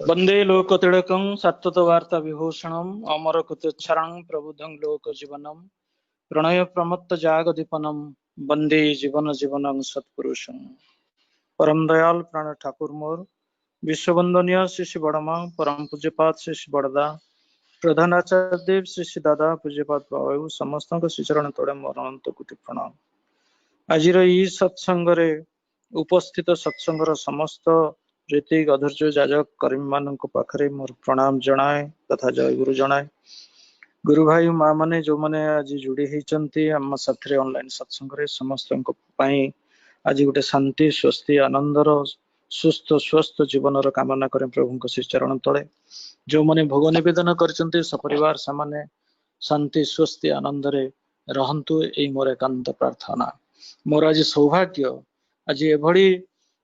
वंदे लोकतिलकं सत्ततवार्ता विभूषणं अमरकुतोच्चारणं प्रबुद्धं लोकजीवनं प्रणय प्रमत्त जागदीपनं वंदे जीवन जीवनं सत्पुरुषं परम दयाल प्राण ठाकुर मोर विश्ववंदनीय श्री श्री बड़मा परम पूज्यपात श्री श्री बड़दा प्रधान आचार्य देव श्री श्री दादा पूज्यपात बाबू समस्त श्रीचरण तोड़े मोर अनंत कोटि प्रणाम। आज सत्संग उपस्थित सत्संगर समस्त ऋतिक अधर्य जाजक कर्मी मान पाखरे मोर प्रणाम जनाए तथा जय गुरु जनाए। गुरु भाई माँ मैंने जो मैंने आज जोड़ी होती आम साथी ऑनलाइन सत्संग समस्त आज गोटे शांति स्वस्ति आनंदर सुस्थ स्वस्थ जीवन कामना करें प्रभु श्री चरण तले जो मैंने भोग निवेदन कर सपरिवार से शांति स्वस्ति आनंद रहतु यही मोर एकांत प्रार्थना। मोर आज सौभाग्य आज एभली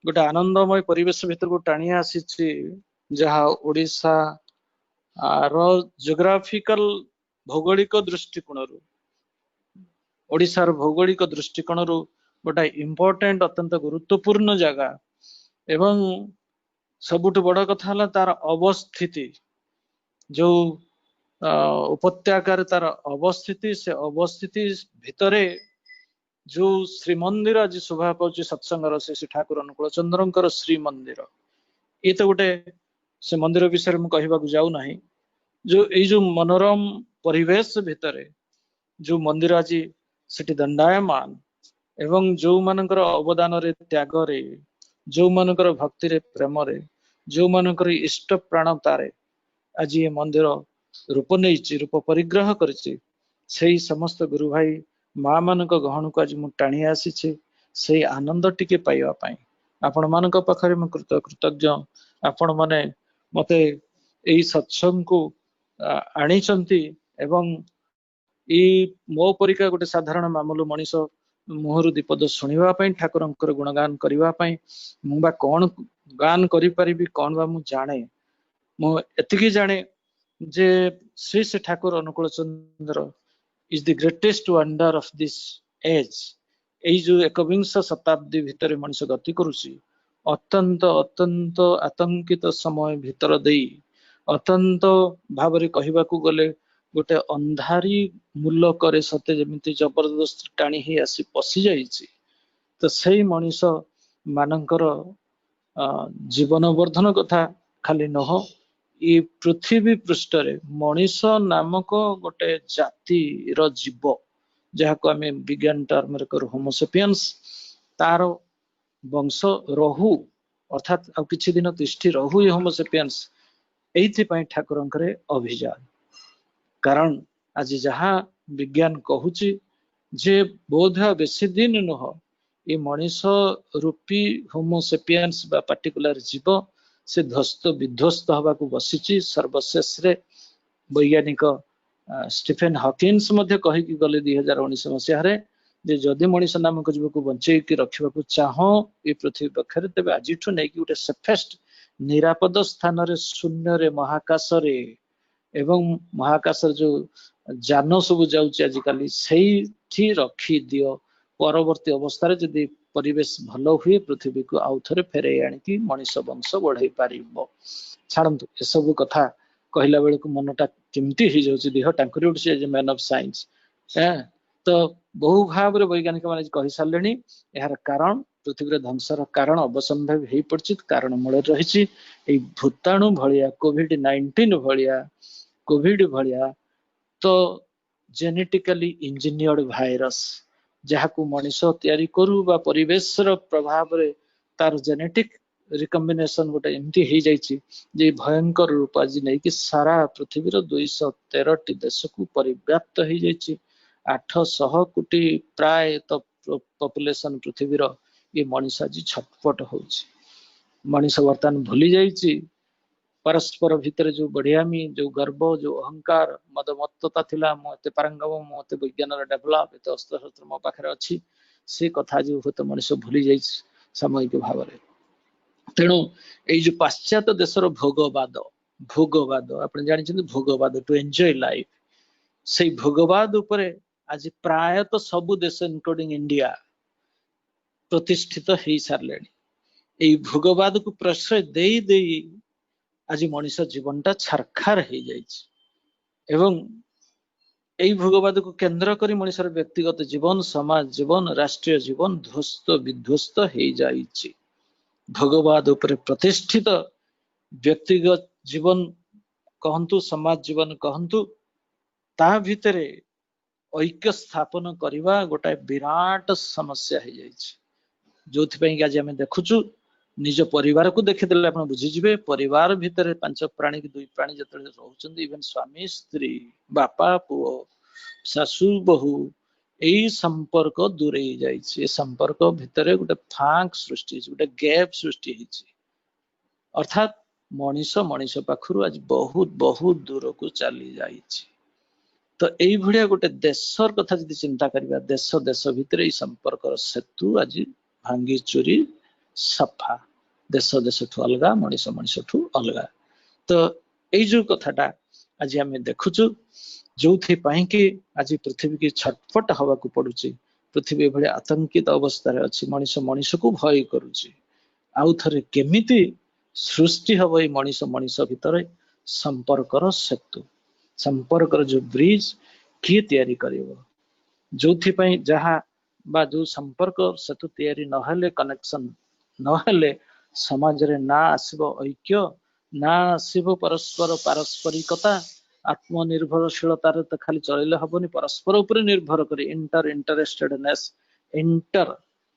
गोटे आनंदमय परिवेश भितर को टाणी आसी जहाँ ओडिशा जियोग्राफिकल भौगोलिक दृष्टिकोण ओडिशार भौगोलिक दृष्टिकोण गोटे इम्पोर्टेंट अत्यंत गुरुत्वपूर्ण जगह एवं सबुठ बड़ कथा तार अवस्थिति जो उपत्यकार तार अवस्थिति से अवस्थिति भितरे जो श्रीमंदिर आज शोभा पाँच सत्संगर श्री ठाकुर अनुकूल चंद्र श्रीमंदिर ये तो गोटे से मंदिर विषय में कहवाक जाऊ ना जो ये मनोरम परिवेश भितर जो मंदिर आज सेठी दंडायमान एवं जो मानकर अवदान रे त्याग रे जो मानकर भक्ति रे प्रेम रे जो मानकर इष्ट प्राणतारे आज ये मंदिर रूप नहीं रूप परिग्रह कर समस्त गुरु भाई माँ मान गहन को आज मुझे टाणी आसी से आनंद टिके पाइबा आपण मान पाखरे कृतज्ञ आपण माने मते यही सत्संग को आनी एवं मो परिका गोटे साधारण मामूलु मनीष मुहरु दीपद शुणापी ठाकुर गुणगान करने मुझे कौन गान करी कौन बा मु जाने मुझे जाने जे श्री श्री ठाकुर अनुकूल चंद्र is the greatest wonder of this age। यही जो एकविंश शताब्दी भितर मनुष्य गति करुसी अत्यंत अत्यंत आतंकित समय भितर दे अत्यंत भाव कहवा गले गोटे अंधारी मूलक सते जमी जबरदस्त टाणी ही आसी पशि जाइए तो सही मनीष मानकर जीवन वर्धन कथा खाली नह ये पृथ्वी पृष्ठ मनीष नामक गोटे जाति जीव जहाँ को आम विज्ञान टर्म करू होमोसेपियंस तार वंश रहू अर्थात आ किछि दिन तिष्ठि रहू ये होमोसेपियंस एइथिपाई ठाकुर अभियान कारण आज जहाँ विज्ञान कहूची जे बोध बेसी दिन नुह ये मनीष रूपी होमोसेपियंस बा पार्टिकुलर जीव से ध्वस्त विध्वस्त हवा को बसी सर्वशेष वैज्ञानिक स्टीफेन हॉकिन्स कहीकि गले 2019 मसीह जदि मनीष नामक जीव को बंचेकी रखा चाह ये पृथ्वी पक्षरे तेज आज नहीं गोटे सेफेस्ट निरापद स्थान शून्य महाकाश एवं महाकाश जो जान सब जाजिकल से रखी दियो परवर्ती अवस्था जदि परिवेश भल हुए पृथ्वी को आउ थे फेरे आनिकी मनीष वंश बढ़ई पार छाड़ू ए सब कथा कहला बेलू मनटा केमती हो जाऊँगी देह टांकुरी उठे मैन ऑफ साइंस तो बहु भाव वैज्ञानिक मैंने कही सारे यार कारण पृथ्वी ध्वंसर कारण अवसंभव हो पड़ी कारण मूल रही भूताणु भाया कोविड-19 भाया कोविड भाया तो जेनेटिकली इंजीनियर्ड भाइरस जहाँ को मनीष तैयारी करू बा परिवेश प्रभाव रे तार जेनेटिक रिकम्बिनेशन गोटे एमती हो जाए भयंकर रूप आज नहीं कि सारा पृथ्वी 213 देश को परिव्याप्त हो जाए 800 कोटी प्राय तो पॉपुलेशन पृथ्वीर ये मनीष आज छटपट हो मनीष बर्तमान भूली जाइए परस्पर भितर जो बढ़ियामी जो गर्व जो अहंकार मदमत्तता थिला मते पारंगम मते विज्ञान डेभलप एत अस्त्र शस्त्र मो पाखरे अच्छी से कथा जो हुए मनीष भूली जाइए सामयिक भाव में तेणु ये पाश्चात्य देशर भोगवाद आप जानते भोगवाद टू एंजॉय लाइफ से भोगवाद उपरे आज प्रायत सबु देश इनक्लूडिंग इंडिया प्रतिष्ठित हो सारे भोगवाद को प्रश्रय दे आज मनीष जीवनटा छारखार हो जाइछि एवं एई भोगवाद को केंद्र करी मनीषर व्यक्तिगत जीवन समाज जीवन राष्ट्रीय जीवन ध्वस्त विध्वस्त हो जाइछि भोगवाद उपरे प्रतिष्ठित व्यक्तिगत जीवन कहंतु समाज जीवन कहंतु ता भितरे ऐक्य स्थापन करवा गोटाए विराट समस्या हो जाइछि जोथि आज आम देखुचु निज परिवार को देखिदेले आप बुझीजे परिवार भितर 5 प्राणी की 2 प्राणी जो रोचंदी इवन स्वामी स्त्री बापा पुओ शाशु बहु यही संपर्क दूरे जाइए संपर्क भितर गोटे फांक सृष्टि गोटे गैप सृष्टि अर्थात मनीष मनीष पाखु आज बहुत बहुत दूर को चली जाइए तो यही भाया गोटे देशर कथा जब चिंता करवा देश देश भितर संपर्क सेतु आज भांगी चोरी सफा देश देश ठू अलग मनीष मनीष ठू अलग तो यही जो कथाटा आज आम देखुचु जो कि आज पृथ्वी की छटपट हवा को पड़ुची पृथ्वी भाई आतंकित अवस्था अच्छी मनीष मनीष को भय करुची आउ थे केमिति सृष्टि हम ये मनीष मनीष भितर संपर्कर सेतु संपर्कर जो ब्रिज किए तैयारी करिवो जो जहाँ बा जो संपर्क सेतु तैयारी नहले कनेक्शन नहले समाज रे ना आसीबो ऐक्य ना आसीबो परस्पर पारस्परिकता आत्मनिर्भरशीलता तो खाली चलैले हबनी परस्पर ऊपर निर्भर करी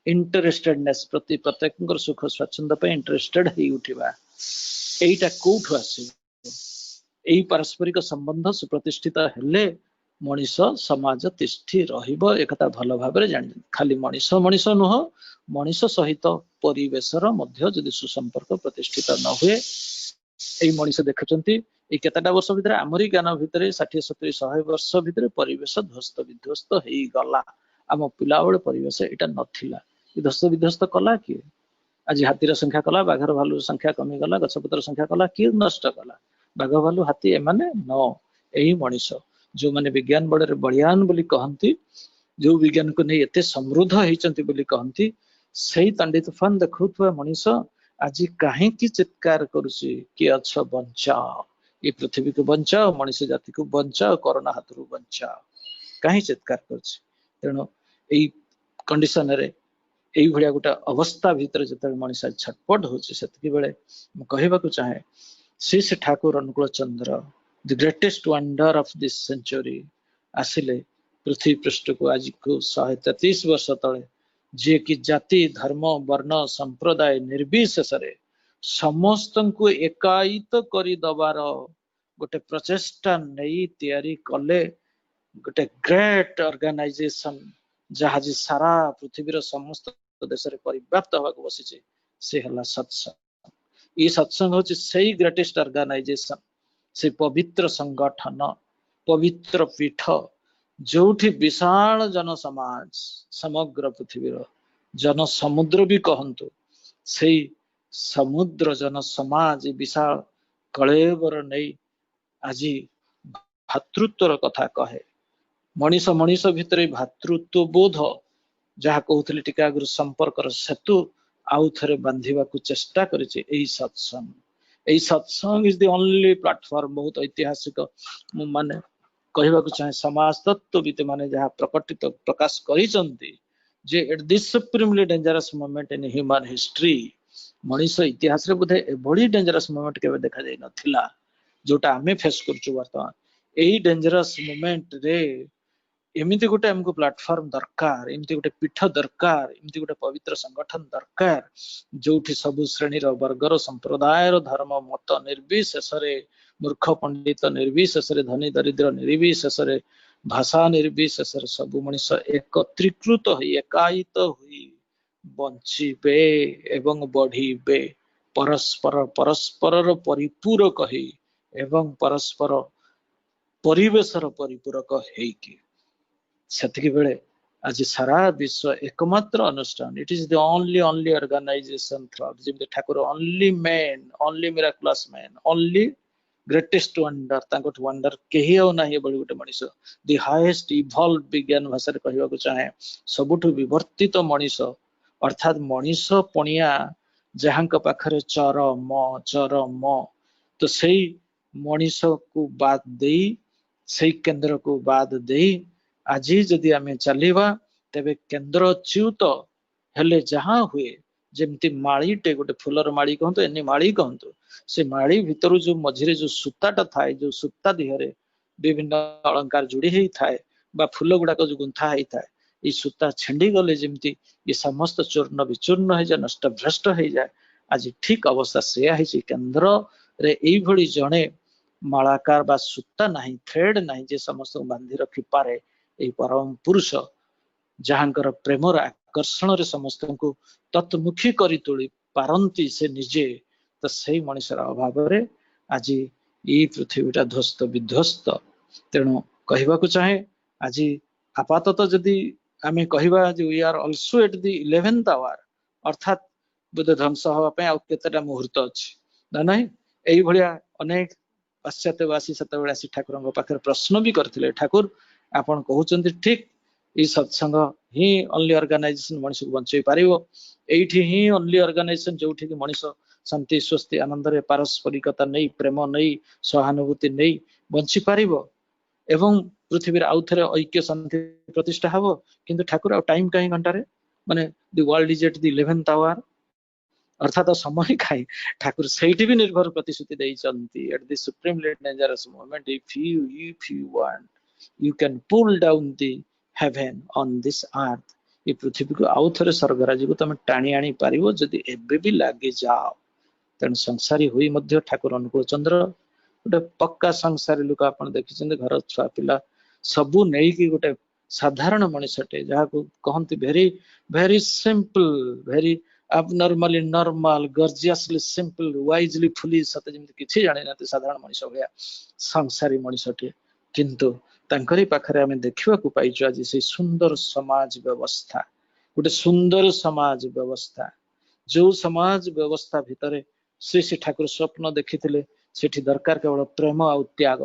इंटरेस्टेडनेस प्रति प्रत्येक सुख स्वच्छंद पे इंटरेस्टेड ही उठिबा एटा कोठु आसीबो एई पारस्परिक संबंध सुप्रतिष्ठित हेले मनीष समाज तिष्ठि रहिबो एकता भल भाबरे जानि खाली मनीष मनीष नुह मनीष सहित परिवेशर मध्य जदि सुसंपर्क प्रतिष्ठित न हुए एई मनीष देखुचंती ए केतेटा वर्ष भितर आमरी ज्ञान भितर 60 70 100 वर्ष भितर परिवेश ध्वस्त विध्वस्त हेई गला आम पिला बेले परिवेश एटा नथिला ध्वस्त विध्वस्त कला किए आज हाथीर संख्या कला बाघर भालू संख्या कमी गला गछपतर संख्या कला किए नष्ट कला बाघ भालू हाथी एमाने न एही मनीष जो माने विज्ञान बड़े बलियान बोली कहंती जो विज्ञान को नहीं एते समृद्ध होइचंती बोली कहंती सही तंडी तूफान देखुथुवा मनीष आज कहीं की चित्कार करुची कि अच्छा बचाओ ये पृथ्वी को बचाओ मनीष जाति को बचाओ कोरोना हाथरू बचाओ कहीं चित्कार करुची तेणु एई कंडीशन रे एई भलिया गोटे अवस्था भितर जते मनीष छटपट होची सेतकी बेले म कहबाकू चाहे Shri Thakur Anukul Chandra the greatest wonder of this century आसिले पृथ्वी पृष्ठ को आज को 133 वर्ष तले जे कि जाति धर्म वर्ण संप्रदाय निर्विशेष समस्त को एकायित करी दबार गोटे प्रचेष्टा नहीं तैयारी कले गोटे ग्रेट ऑर्गेनाइजेशन जहाँ सारा पृथ्वीर समस्त देश में परिव्याप्त होगा बसी से हला सत्संग ये सत्संग हूँ से ग्रेटेस्ट ऑर्गेनाइजेशन से पवित्र संगठन पवित्र पीठ जोठी विशाल जन समाज समग्र पृथ्वीर जन समुद्र भी कहतु से समुद्र जन समाज विशाल कलेवर नहीं आज भातृत्वर कथा कहे मनीष मनीष भितर भातृत्व बोध जहाँ कहते टीका आगु संपर्कर सेतु आउ थे बांधा चेष्टा करी सत्संग इज द ओनली प्लेटफॉर्म बहुत ऐतिहासिक माने कहबाकू चाहे समाज तत्वविद माने जहाँ प्रकटित प्रकाश करिसंती जे at this supremely dangerous moment in human history मनीष इतिहास रे बोधे एभली डेंजरस मोमेंट केबे देखा जाय नथिला जोटा आमे फेस करछु वर्तमान एही डेंजरस मोमेंट रे एमिति गोटे हमको प्लेटफॉर्म दरकार एमिति गोटे पीठ दरकार एमिति गोटे पवित्र संगठन दरकार जोठी सबु श्रेणीर वर्गर संप्रदायर धर्म मत निर्विशेष मूर्ख पंडित निर्विशेष धनी दरिद्र निर्विशेष भाषा निर्विशेष सबु मनीष एकत्रीकृत एकायित हुई बंचिबे एवं बढ़िबे परस्पर परस्पर परिपूरक ही एवं परस्पर परिवेशर परिपूरक हेकी सेतिकी बेले आज सारा विश्व एकमात्र अनुष्ठान it is the only organisation through जेमते Thakur only man only miraculous man only greatest wonder तांको वंडर केही हो नाही बड़ी गोटे मनीष द हाईएस्ट इवॉल्व विज्ञान भाषा रे कहबाकू चाहे सबुठु विवर्तित मनीष अर्थात मनीष पणिया जहां पाखरे चरम तो सेई मनीष को बाद दे सेई केंद्र को बाद दे आज जदि आमे चलिबा तेबे केंद्र च्युत हेले जहाँ हुए जेमती माळीटे गोटे फुलर माड़ी कहतु एनी माड़ी कहतु से माड़ी भितर जो मझिरे जो सूताटा थाए जो सूता दिहरे विभिन्न अलंकार जोड़ी ही थाए बा फूल गुड़ाक जो गुंथा ही थाए ये सूता छिंडी गले जमती ये समस्त चूर्ण विचूर्ण हो जाए नष्ट भ्रष्ट हो जाए आज ठीक अवस्था से केंद्र रे एई भली जणे मालाकार बा सूता नहीं थ्रेड नहीं जे समस्त बांधी रखी पारे ए परम पुरुष जहांकर प्रेमर आकर्षण रे समस्त को तत्मुखी करी तोली पारंती से निजे तो सही मनुष्यर अभाव रे आज ये पृथ्वीटा ध्वस्त विध्वस्त तेणु कहवाक चाहे आज आपातत जदि आमे कहवा we are also at the 11th hour अर्थात बुद्ध ध्वंस हवा पे आ केतेटा मुहूर्त अछि ना नहीं एई भलिया अनेक पाश्चात्यवासी सतबेला आसी ठाकुरଙ୍କ पाखरे प्रश्न भी करथिले ठाकुर आपण कहउचंती ठीक ई सत्संग ही ओनली ऑर्गेनाइजेशन मनुष्य को बंचई पारिबो एठी ही ओनली ऑर्गेनाइजेशन जोठी कि मनुष्य शांति स्वस्ति आनंद रे पारस्परिकता नहीं प्रेम नहीं सहानुभूति नहीं बंची पारिबो एवं पृथ्वी आउ थे ऐक्य शांति प्रतिष्ठा हबो किंतु ठाकुर टाइम कहीं घंटा रे माने the world is at the 11th hour अर्थात समय खाई ठाकुर सेठी भी निर्भर प्रतिश्रुति देइचंती at the supremely dangerous moment if you want you can pull down the heaven on this earth ये पृथ्वी को आउ थे स्वर्गराज को तुम टाणी आनी पारिबो जदि एबे भी लागे जाओ तेणु संसारी हुई मध्य ठाकुर अनुकूल चंद्र गोटे पक्का संसारी लोक आप देखिए घर छुआ पिला सबू नहीं कि गोटे साधारण मनुष्यटे जहाँ को कहती very very simple very abnormally normal gorgeously simple wisely foolish सते जेमति किछि जाने नाते साधारण मनुष्य भया संसारी मनुष्यटे किंतु तांकरी पाखरे हमें देखिबा को पाइछु आज से सुंदर समाज व्यवस्था गोटे सुंदर समाज व्यवस्था जो समाज व्यवस्था भितरे श्री श्री ठाकुर स्वप्न देखिथिले सेठी दरकार केवल प्रेम और त्याग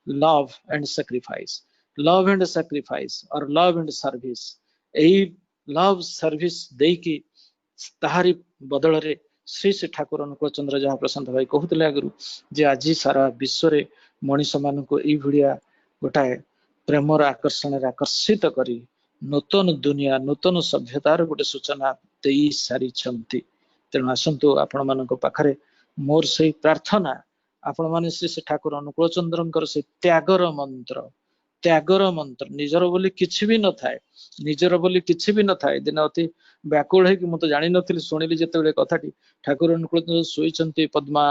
लव एंड सैक्रिफाइस और लव एंड सर्विस एही लव सर्विस देकी ताहारी बदल रे श्री श्री ठाकुर अनुकूल चंद्र जहाँ प्रशांत भाई कहते आगु जे आज सारा विश्व रे मनीष मान को यही भाया गोटाए प्रेमर आकर्षण आकर्षित करी नूतन दुनिया नूतन सभ्यतार गोटे सूचना दे सारी तेणु आसतु आपण मान पाखरे मोर से प्रार्थना आपण मैंने श्री श्री ठाकुर अनुकूल चंद्र से त्यागर मंत्र निजर बोली किछि भी न थाए निजर बोली किछि भी न थाए दिन अति व्याकुल है कि मुझे जानी नथिली सुनिली जेते कथाटी ठाकुर अनुकूल शोइचंती पद्मा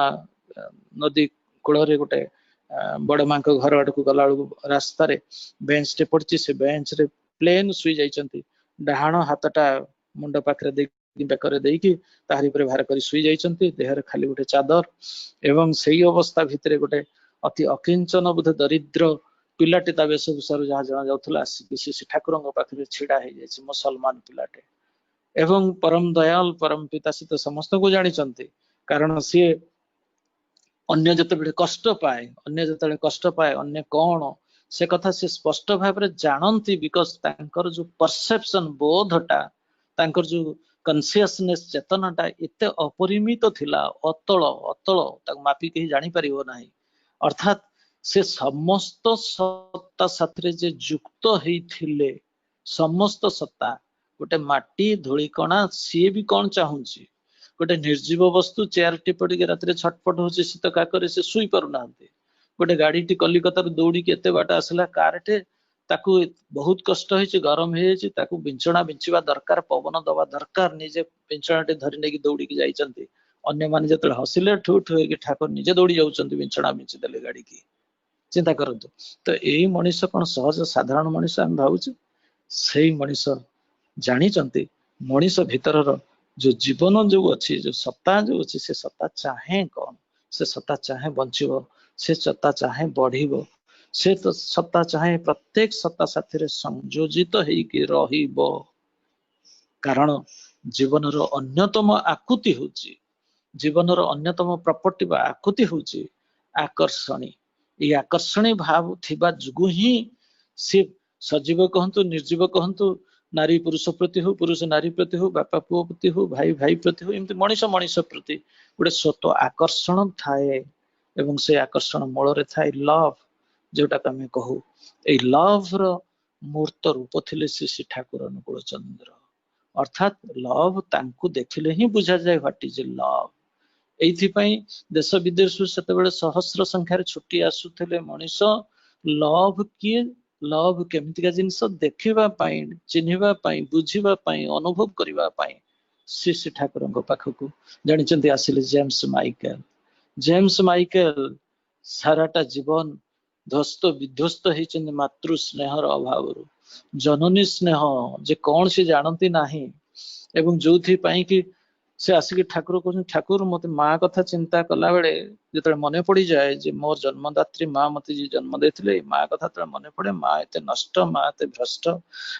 नदी कूल रे गोटे बड़ मां घर आड़ को गला रास्ता रे बेंच टे पड़ची से बेंच रे प्लेन सुई जाइचंती डाहाण हाथटा मुंड पाखरे देकी बेकर देकी ताहारी पर भार करी सुई जाइचंती देहरे खाली गोटे चादर एवं सही अवस्था भितरे गोटे अति अकिंचन बुध दरिद्र पिलाटे ता वेशभूषार जहाँ जना जाउथला आसिकी से ठाकुर पाखरे छिड़ा हो जाइछि मुसलमान पिलाटे एवं परम दयाल परम पिता से तो समस्त को जानी कारण सी अन्य जिते कष्ट पाए अन्य जिते कष्ट पाए अन्य कौन से कथा से स्पष्ट भाव में जानती बिकज तांकर जो परसेप्शन बोधटा तांकर जो कन्सियसनेस चेतनाटा एते अपरिमित थिला अतल अतल ताक मापी कहीं जानी परिबो नाही अर्थात से समस्त सत्ता साथरे जे युक्त हेइथिले समस्त सत्ता गोटे माटी धूलिकणा सी भी कौन चाहूँगी गोटे निर्जीव वस्तु चेयर टिपटी रात छटपट हो शीत काकर से शुई पार ना गोटे गाड़ी टी कलिकता दौड़ी के बाट आसला कारटे ताकू बहुत कष्ट हो गरम हो विंचणा विंचवा दरकार पवन दवा दरकार निजे विंचणाटे धरी नहीं दौड़ी जाइए अन्य माने जो हसिले ठू ठू ठाकुर निजे दौड़ी जाऊँ विंचणा विंची देले गाड़ी की चिंता करतु तो यही मनीष कौन सहज साधारण मनीष आम भावुँ से मनीष जानी मनीष भीतर जो जीवन जो अच्छी जो सत्ता जो अच्छी से सत्ता चाहे कौन से सत्ता चाहे बंचो से सत्ता चाहे बढ़ से तो सत्ता चाहे प्रत्येक सत्ता साथी संयोजित हो कारण जीवन अन्यतम आकुति हूँ जीवन अन्यतम प्रॉपर्टी बा आकुति हूँ आकर्षणी ये आकर्षणी भाव थिबा जुगु ही सी सजीव कहतु निर्जीव कहतु नारी पुरुष प्रति हो पुरुष नारी प्रति हो बापा पुओ प्रति हो भाई भाई प्रति हो एमती मनीष मनीष प्रति गोटे स्वतः आकर्षण थाए एवं से आकर्षण मूल रे थाए लव, जोटा आम कहू ए लव रो मूर्त रूप थिले श्री ठाकुर अनुकूल चंद्र। अर्थात लव तांकु देखिले ही बुझा जाए व्हाट इज लव। एइथिपाई देश विदेश सेतेबेले सहस्र संख्यार छुट्टी आसुथिले मनीष लव किए, लव केमितिका जिनिस देखिबा पाई, चिन्हिबा पाई, बुझिबा पाई, अनुभव करिबा पाई श्री ठाकुरଙ୍କ पाखକୁ ଜାଣିଛନ୍ତି ଆସିଲେ जेम्स माइकेल। जेम्स माइकेल साराटा जीवन ध्वस्त विध्वस्त होइଛନ୍ତି मातृ स्नेहर अभावରୁ। जननी स्नेह जे कौन से जानती नाही, एवं जोथि पाई कि से आसिक ठाकुर कहते ठाकुर मत माँ कथा चिंता कला बेले जो मन पड़ जाए जे मोर जन्मदात्री माँ मत जी जन्म देते माँ कथा तो मन पड़े, माँ एत नष्ट, माँ एत भ्रष्ट,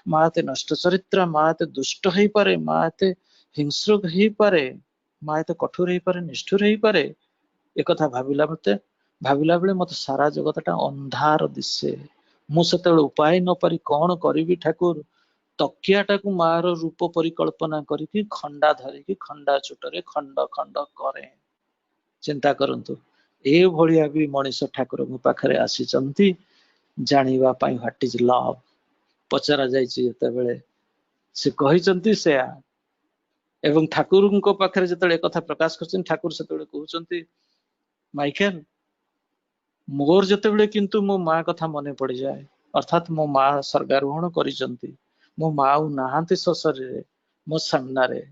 माँ एत नष्ट चरित्र, माँ एत दुष्ट हो पारे, माँ एत हिंस्रक हो पारे, माँ एत कठोर हो पारे, निष्ठुर हो पारे। एक भाविला बेले मत सारा जगतटा अंधार दिसे। मुझे उपाय न पारी कौन करी ठाकुर तकियाटा को मार रूप परिकल्पना करिकी खंडा धरिकी खंडा चुटरे खंड खंड करे। चिंता करंतु ए भलिया भी मनीष ठाकुर पाखरे आसीचंती जानिबा पाई व्हाट इज लव। पचरा जाइछि जेतेबेले से कहिचंती से एवं ठाकुर पाखरे जेतेबेले कथा प्रकाश करछन ठाकुर सेतेबेले कहउचंती माइकेल मोर जेतेबेले किंतु मो माँ कथा मने पड़ जाए, अर्थात मो माँ स्वर्गारोहण करिचंती, मो माँ नहांती शरीर मो सामने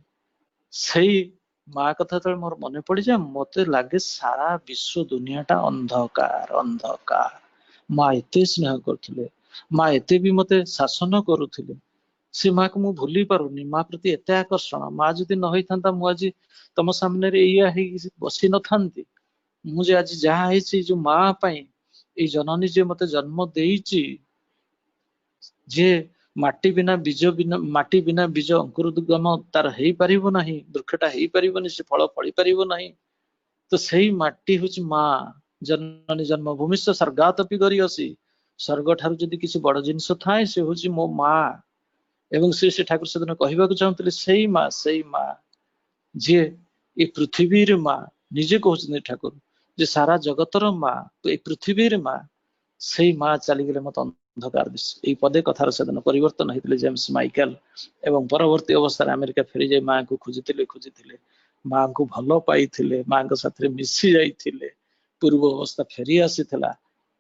से माँ कथा तो मोर मन पड़ जाए मत लगे सारा विश्व दुनियाटा अंधकार अंधकार। माँ एत स्नेह करथिले, माँ एते भी मत शासन करुथिले, से माँ को मु भूली पारुनी। माँ प्रति एत आकर्षण, माँ जदि न होई थांता मु आज तम सामने बसी न थांती। मुझे आज जहाँ है जो माँ पाई ए जननी जे मते जन्म देइची, जे माटी बिना बीज बिना माटी बिना बीज अंकुरोद्गम तार हेई परिबो नाही, वृक्षटा हेई परिबोनी, से फल फली परिबो नाही। तो सही माटी होची माँ, जननी जन्मभूमि से स्वर्गातपि गरियसी। स्वर्ग ठारू जदि किसी बड़ जिनिस थाए से होची मो माँ। एवं श्री ठाकुर सेदिन कहबाकू चाहुथिले सेई माँ जे ए पृथ्वीर माँ, निजे कहउछन्ति ठाकुर जे सारा जगतर माँ तो ए पृथ्वीर माँ, सेई माँ चली गले मत अंधकार दिस। ए पदे कथार सेदिन परिवर्तन होइतिले जेम्स माइकेल। एवं परवर्ती अवस्था अमेरिका फेरी जाय माँ को खोजिथिले माँ को भल पाइथिले, माँ को साथे मिसी जाइथिले, पूर्व अवस्था फेरी आसीथिला।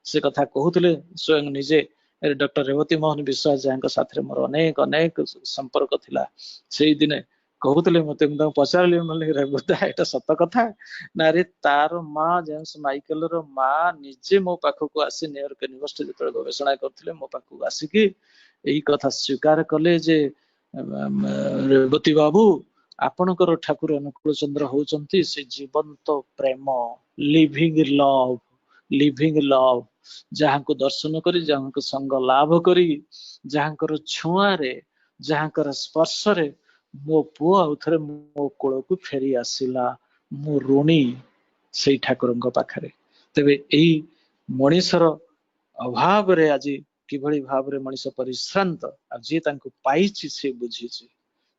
से कथा कहउथिले स्वयं निजे डॉक्टर रेवती मोहन विश्वास जहाँ साथ मोर अनेक अनेक संपर्क थिला। से दिने कहउथिले मते पचारली रेवता एटा सत कथा ना रे तार माँ जेम्स माइकेल रो माँ निजे मो पाखक आसी न्यूयॉर्क यूनिवर्सिटी जो गवेषणा करथिले मो पाखक आसिकी एई कथा स्वीकार कले जे रेवती बाबू आपणकर ठाकुर अनुकूल चंद्र होउचंती से जीवंत प्रेम, लिविंग लव जहाँ को दर्शन करी, जहाँ को संग लाभ करी, जहाँ कर छुआ रे, जहाँ कर स्पर्श रे मो पुओ आउथरे मो कोल को फेरी आसिला। मो ऋणी से ठाकुरଙ୍କ पाखरे। तेबे एई मनीषर अभाव रे आज किभଳି भाव रे मनीष परिश्रांत, आ जे तांको पाइछि से बुझिछि,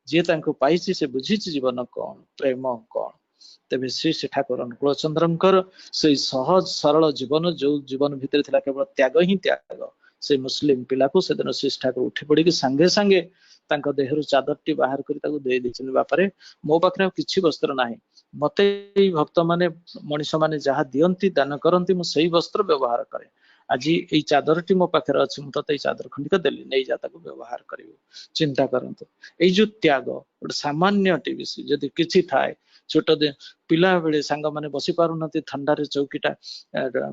जे तांको पाइछि से बुझिछि जीवन कौन, प्रेम कौन। तेबे श्री ठाकुर अनुकूल चंद्रंकर से सहज सरल जीवन जो जीवन भितर थिला केवल त्याग ही त्याग। से मुस्लिम पिला को सेदिन श्री ठाकुर उठी पड़ी सांगे सांगे तांको देहरु चादरटी बाहर करी ताको देई दिछन, बापारे मो पाखरे किछि वस्त्र नाही, मते भक्त माने मनीष माने जहाँ दियंती दान करंती मु सेही वस्त्र व्यवहार करे। आज ये चादरटी मो पाखे अच्छी मुझे तो चादर खंडिक देली नहीं जा व्यवहार कर। चिंता करंतु एई जो त्याग गोटे सामान्य विषय जदि किछि थाए, छोट पिला बेले सांग माने बसी पारु नथि, ठंडा रे चौकीटा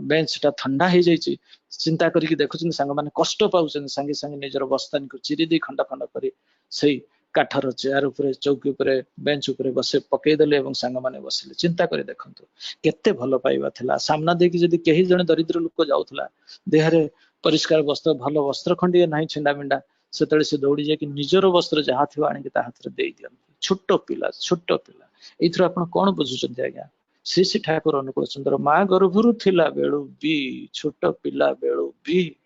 बेंचटा ठंडा हो जाइछि, चिंता करिक देखुछन सांग माने कष्ट पाउछन, संगे संगे निजर बस्तानी को चिरी दी खंड खंड करी सेई काठर चेयर उपरे चौकी उपरे बेंच उपरे बसे पकई देले एवं सांग माने बसिले। चिंता करी देखंतु केते भल पाइबा थिला। सामना देखि जदि केही जने दरिद्र लोक जाउथला, देहरे परिष्कार वस्त्र भल वस्त्र खंडिए नाही छिंडा मिंडा, सेतळे से दौड़ी जाय कि निजर वस्त्र जहाँ थिबा आनि ता हाथ रे देई दियंती। छोट पिला एथरा आपण कोन बुझुचंती आज्ञा। श्री ठाकुर अनुकूल चंद्र माँ गर्भरु थिला बेळु भी, छोट पिला बेळु भी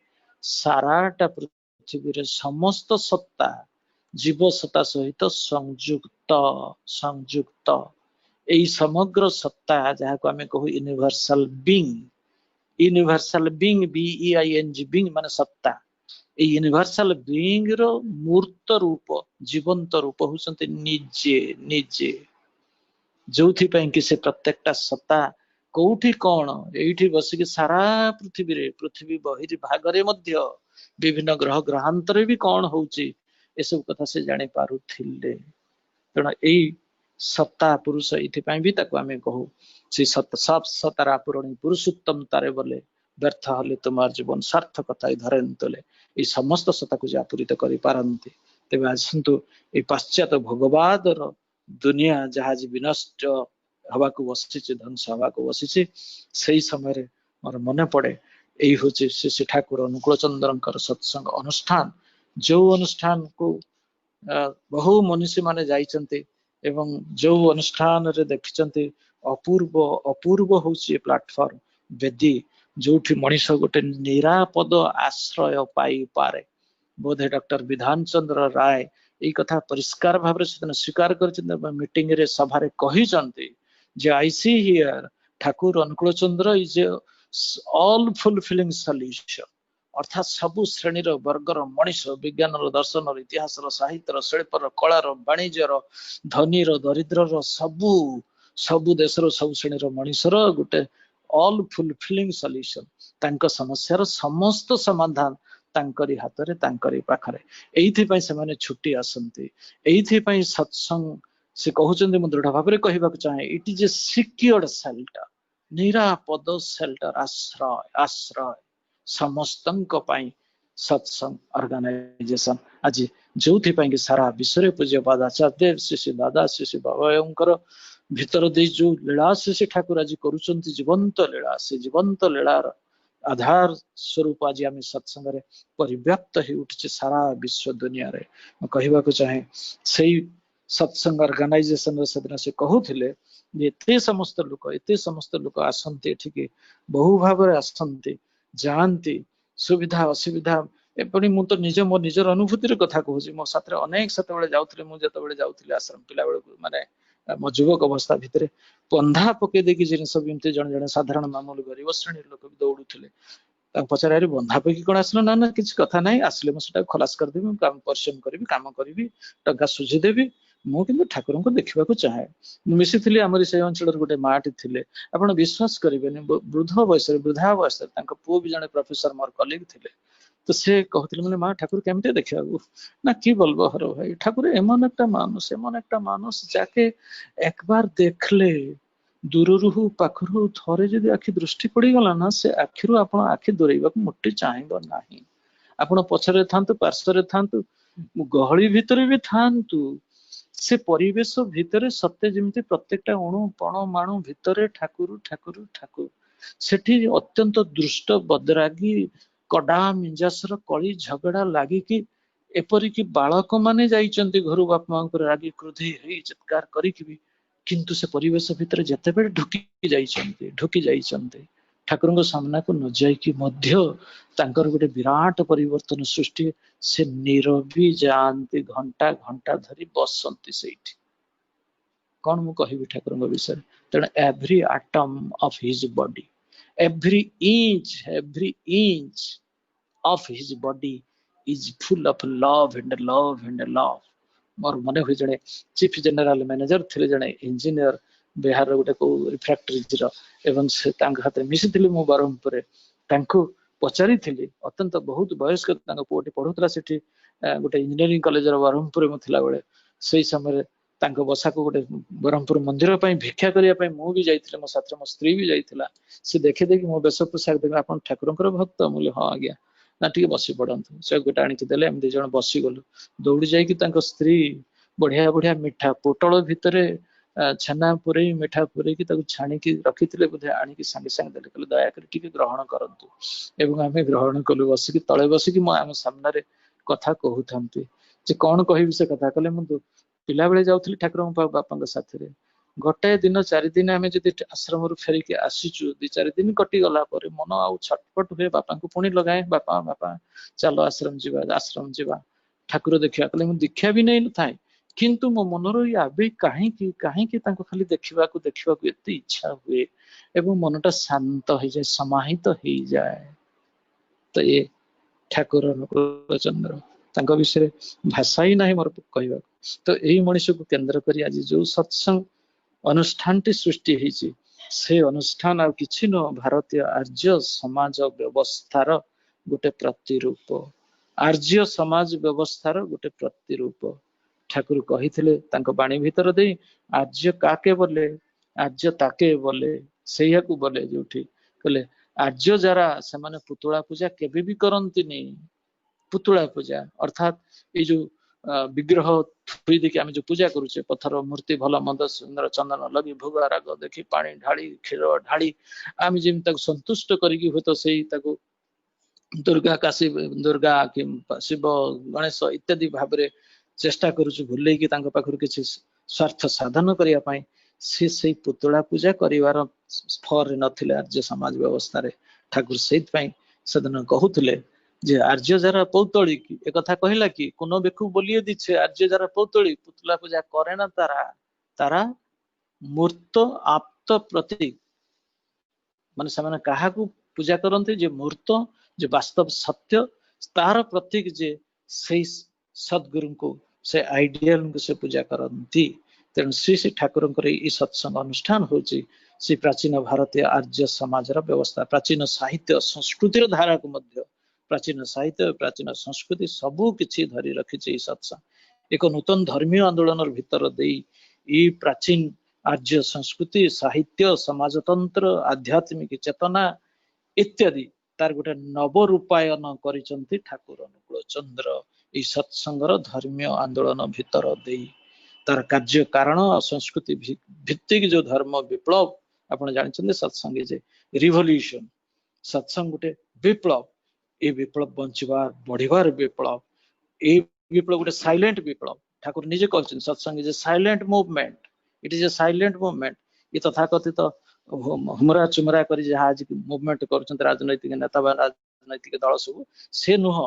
साराटा पृथ्वी रे समस्त सत्ता जीव सत्ता सहित संयुक्त एई समग्र सत्ता जहाँ को आमे कहू यूनिवर्सल बीइंग बीइंग माने सत्ता ए यूनिवर्सल बीइंग रो मूर्त रूप जीवंत रूप होसंते निजे निजे जोथि पई कि से प्रत्येकटा सत्ता कोठी कौन एठी बसिक सारा पृथ्वी बहिरी भागरे मध्य विभिन्न ग्रह ग्रहांतरे भी कौन होउची ए सब कथा से जानि पारुथिले तेणु एई सत्ता पुरुष इथिपाई भी ताको आमे कहू से सब सतारा पूरणी पुरुषोत्तम तारे बोले व्यर्थ हले तुमार जीवन सार्थकता धरेन तले ये समस्त सत्ता को आपूरित करि पारंती तेबे आसंतु ए पाश्चात्य भोगवादर दुनिया जहाँ विनष्ट हवा को बसी ध्वंस हवा को बसी से समय मोर मन पड़े यही हूँ श्री ठाकुर अनुकूल चंद्र सत्संग अनुष्ठान जो अनुष्ठान को बहु मनुष्य माने जाइचंती एवं जो अनुष्ठान रे देखिचंती अपूर्व अपूर्व होची प्लेटफॉर्म वेदी जोठी मनीष गोटे निरापद आश्रय पाई पारे बोधे डॉक्टर विधान चंद्र राय এই কথা ପରିଷ୍କାର ଭାବରେ ସେଦିନ ସ୍ୱୀକାର କରିଛନ୍ତି ମିଟିଂ ରେ ସଭାରେ କହିଛନ୍ତି ଯେ I see here ଠାକୁର ଅନୁକୂଳ ଚନ୍ଦ୍ର is a all fulfilling solution अर्थात सबु श्रेणीर वर्गर मनीष विज्ञानर दर्शनर इतिहासर साहित्यर शिल्पर कलार वाणिज्यर धनीर दरिद्रर सबु सबु देशर सबु श्रेणीर मनीषर गोटे all fulfilling solution तांको समस्यार समस्त समाधान तांकरी हातरे तांकरी पाखरे एइथि पई से माने छुट्टी आसंती एइथि पई सत्संग से कहउचंदी म दृढ़ भाबरे कहिबाक चाहे it is a secured shelter निरापद शेल्टर आश्रय आश्रय समस्तंक पई सत्संग ऑर्गेनाइजेशन आज जोथि पई कि सारा विश्व रे पूज्यपाद आचार्य श्री दादा श्री बाबायंकर भीतर दे जो लीला श्री ठाकुर आज करूचंती जीवंत लीला से जीवंत लीलार आधार स्वरूप आज आम सत्संग परिव्याप्त हो उठी सारा विश्व दुनिया रे कहवाक चाहे से सत्संग ऑर्गेनाइजेशन सेदिन से कहूले एते समस्त लोक आसंती एठिके बहु भाव आसंती जानती सुविधा असुविधा एपरी मु तो निज मो निजर अनुभूतिर कथा कहूँ मो साथ अनेक सतबेले जाउथिले मु जतबेले जाउथिले आश्रम पिला बेलू माने मो युवक अवस्था भितर पंधा पके देखी जिनिस एमती जन जन साधारण मामूली गरीब श्रेणी लोक भी दौड़ुले पचारे बंधा पकी कौन आसल ना ना किसी कथा ना आसले मुझे खलास करदेवी परिश्रम करी काम करी टा सुझीदेवी मुझे ठाकुर को देखा चाहे मिसी आम से अंचल गोटे माटी थे आप विश्वास करेंगे वृद्धा बयस पुओ भी जड़े प्रोफेसर मोर कलिग थे तो से कहते मैंने माँ ठाकुर केमती देखा ना कि बोलो हर भाई ठाकुर एमन एक मानुष जाके एक बार देखले दूर पाखर थरे जदि आखि दृष्टि पड़गला ना से आखिर आप आखि दूरेबा मोटे चाहब ना आप पछरे था पार्श्व था गहली भितर भी था से परिवेश भितर सत्य जमी प्रत्येकटा अणु पण माणु भितर ठाकुर ठाकुर ठाकुर सेठी अत्यंत दुष्ट बदरागी कड़ा मिंजासर कली झगड़ा लगिकी एपरिकी बालक माने जाइचंती घर बाप मां रागी क्रोधी हो चित्कार करिकी किंतु से परिवेश भितर जिते बड़े ढुकी जाइचंती ठाकुर सामना को न जाइकी गोटे विराट परिवर्तन सृष्टि से नीरवी जाती घंटा घंटा धरी बसंती से कौन मु कहि ठाकुर विषय तेणु every atom of his body every inch of his body is full of love and love and love मोर मन हुए जड़े चीफ जनरल मैनेजर थे जड़े इंजीनियर बिहार गोटे को रिफ्रैक्टरी एवं से हाथ मिसी मु ब्रह्मपुर पचारि अत्यंत बहुत वयस्क पुओटी पढ़ुला से गोटे इंजीनियरिंग कॉलेज ब्रह्मपुर थिला बेले से समय बसा को गोटे ब्रह्मपुर मंदिर भिक्षा करने मुझे जाइए मो साथ मो स्त्री भी जाइला से देखे देखी मो वेश पोशाक देख आप ठाकुर भक्त मुझे हाँ आज्ञा ना टे बसी पड़तु से गोटे आणिदेले आम दिज बसीगलु दौड़ी जाकि स्त्री बढ़िया बढ़िया मिठा पोटल भितर छेना पुरे मिठा पुरे छाणिकी रखी बोधे आणिकी सांगे सांगे देले दयाकोरी ग्रहण करतु एवं आम ग्रहण कलु बसिकी तले बसिकी आम सामने कथा कहते कौन कह से कथा कले मुझे पिला बेले जाऊँ ठाकुर बापा साथ गोटे दिन 4 दिन आम जब आश्रम फेरिकी आसीचु 2-4 दिन कटिगला मन आउ छटपट हुए बापा को पुणी लगाए बापा बापा चलो आश्रम जीवा ठाकुर देखा कले मुझे दीक्षा भी नहीं था किंतु मो मनर आबे कहीं खाली देखा एत इच्छा हुए एवं मनटा शांत हो जाए समाहित हो जाए। तो ये ठाकुर अनुकूल चंद्र विषय भाषा ही ना मोर कहवा। तो यही मनीष को केन्द्र कर आज जो सत्संग अनुष्ठान टी सृष्टि होती से अनुष्ठान आ किछि न भारतीय आर्य समाज व्यवस्थार गोटे प्रतिरूप। आर्य समाज व्यवस्थार गोटे प्रतिरूप ठाकुर कही बाणी भीतर दे आर्य काके बोले आर्य ताके बोले से बोले जो कहले आर्य जरा से माने पुतला पूजा केबे भी करंतिनी। पुतला पूजा अर्थात ये जो विग्रह थुई देखिए आम जो पूजा करुचे पत्थर मूर्ति भल मंद सुंदर चंदन लगी भोग राग देखी पानी ढाली क्षीर ढाली आम जमी संतुष्ट करी हुए तो से दुर्गा काशी दुर्गा कि शिव गणेश इत्यादि भाव में चेष्टा करुचु भूल पाखर किसी स्वार्थ साधन करने से पुतला पूजा कर फर नथिले आर्य समाज व्यवस्था ठाकुर से दिन कहते जे आर्य जरा पौतली एक कथा कहला कि कोनो बेकू बोलिए दीछे आर्य जरा पौतली पुतला पूजा करे ना तारा तारा मूर्त आप्त प्रतीक मान से क्या पूजा करते जे मूर्त जे वास्तव सत्य तार प्रतीक जे से सदगुरु को से आइडियल को से पूजा करती। तेणु श्री श्री ठाकुर सत्संग अनुष्ठान होची श्री प्राचीन भारतीय आर्य समाज व्यवस्था प्राचीन साहित्य संस्कृतिर धारा को मध्य प्राचीन साहित्य प्राचीन संस्कृति सबू किछि धरी रखी सत्संग एक नूतन धर्मीय आंदोलन भीतर दे प्राचीन आर्य संस्कृति साहित्य समाजतंत्र आध्यात्मिक चेतना इत्यादि तार गोटे नव रूपायन करिसंती ठाकुर अनुकूल चंद्र ई सत्संगर धर्मीय आंदोलन भीतर दे तार कार्य कारण संस्कृति भित्तिक जो धर्म विप्लव आपण जानते सत्संग जे रिवोल्यूशन सत्संग गोटे विप्लव ये विप्लव बंचवार बढ़िवार विप्लव ये विप्लव गोटे साइलेंट विप्लव ठाकुर निजे कहते सत्संग is A silent movement it is A silent movement ये तथाकथित हुमरा चुमरा कर आज मूवमेंट कर राजनैतिक नेता राजनैतिक दल सब से नुह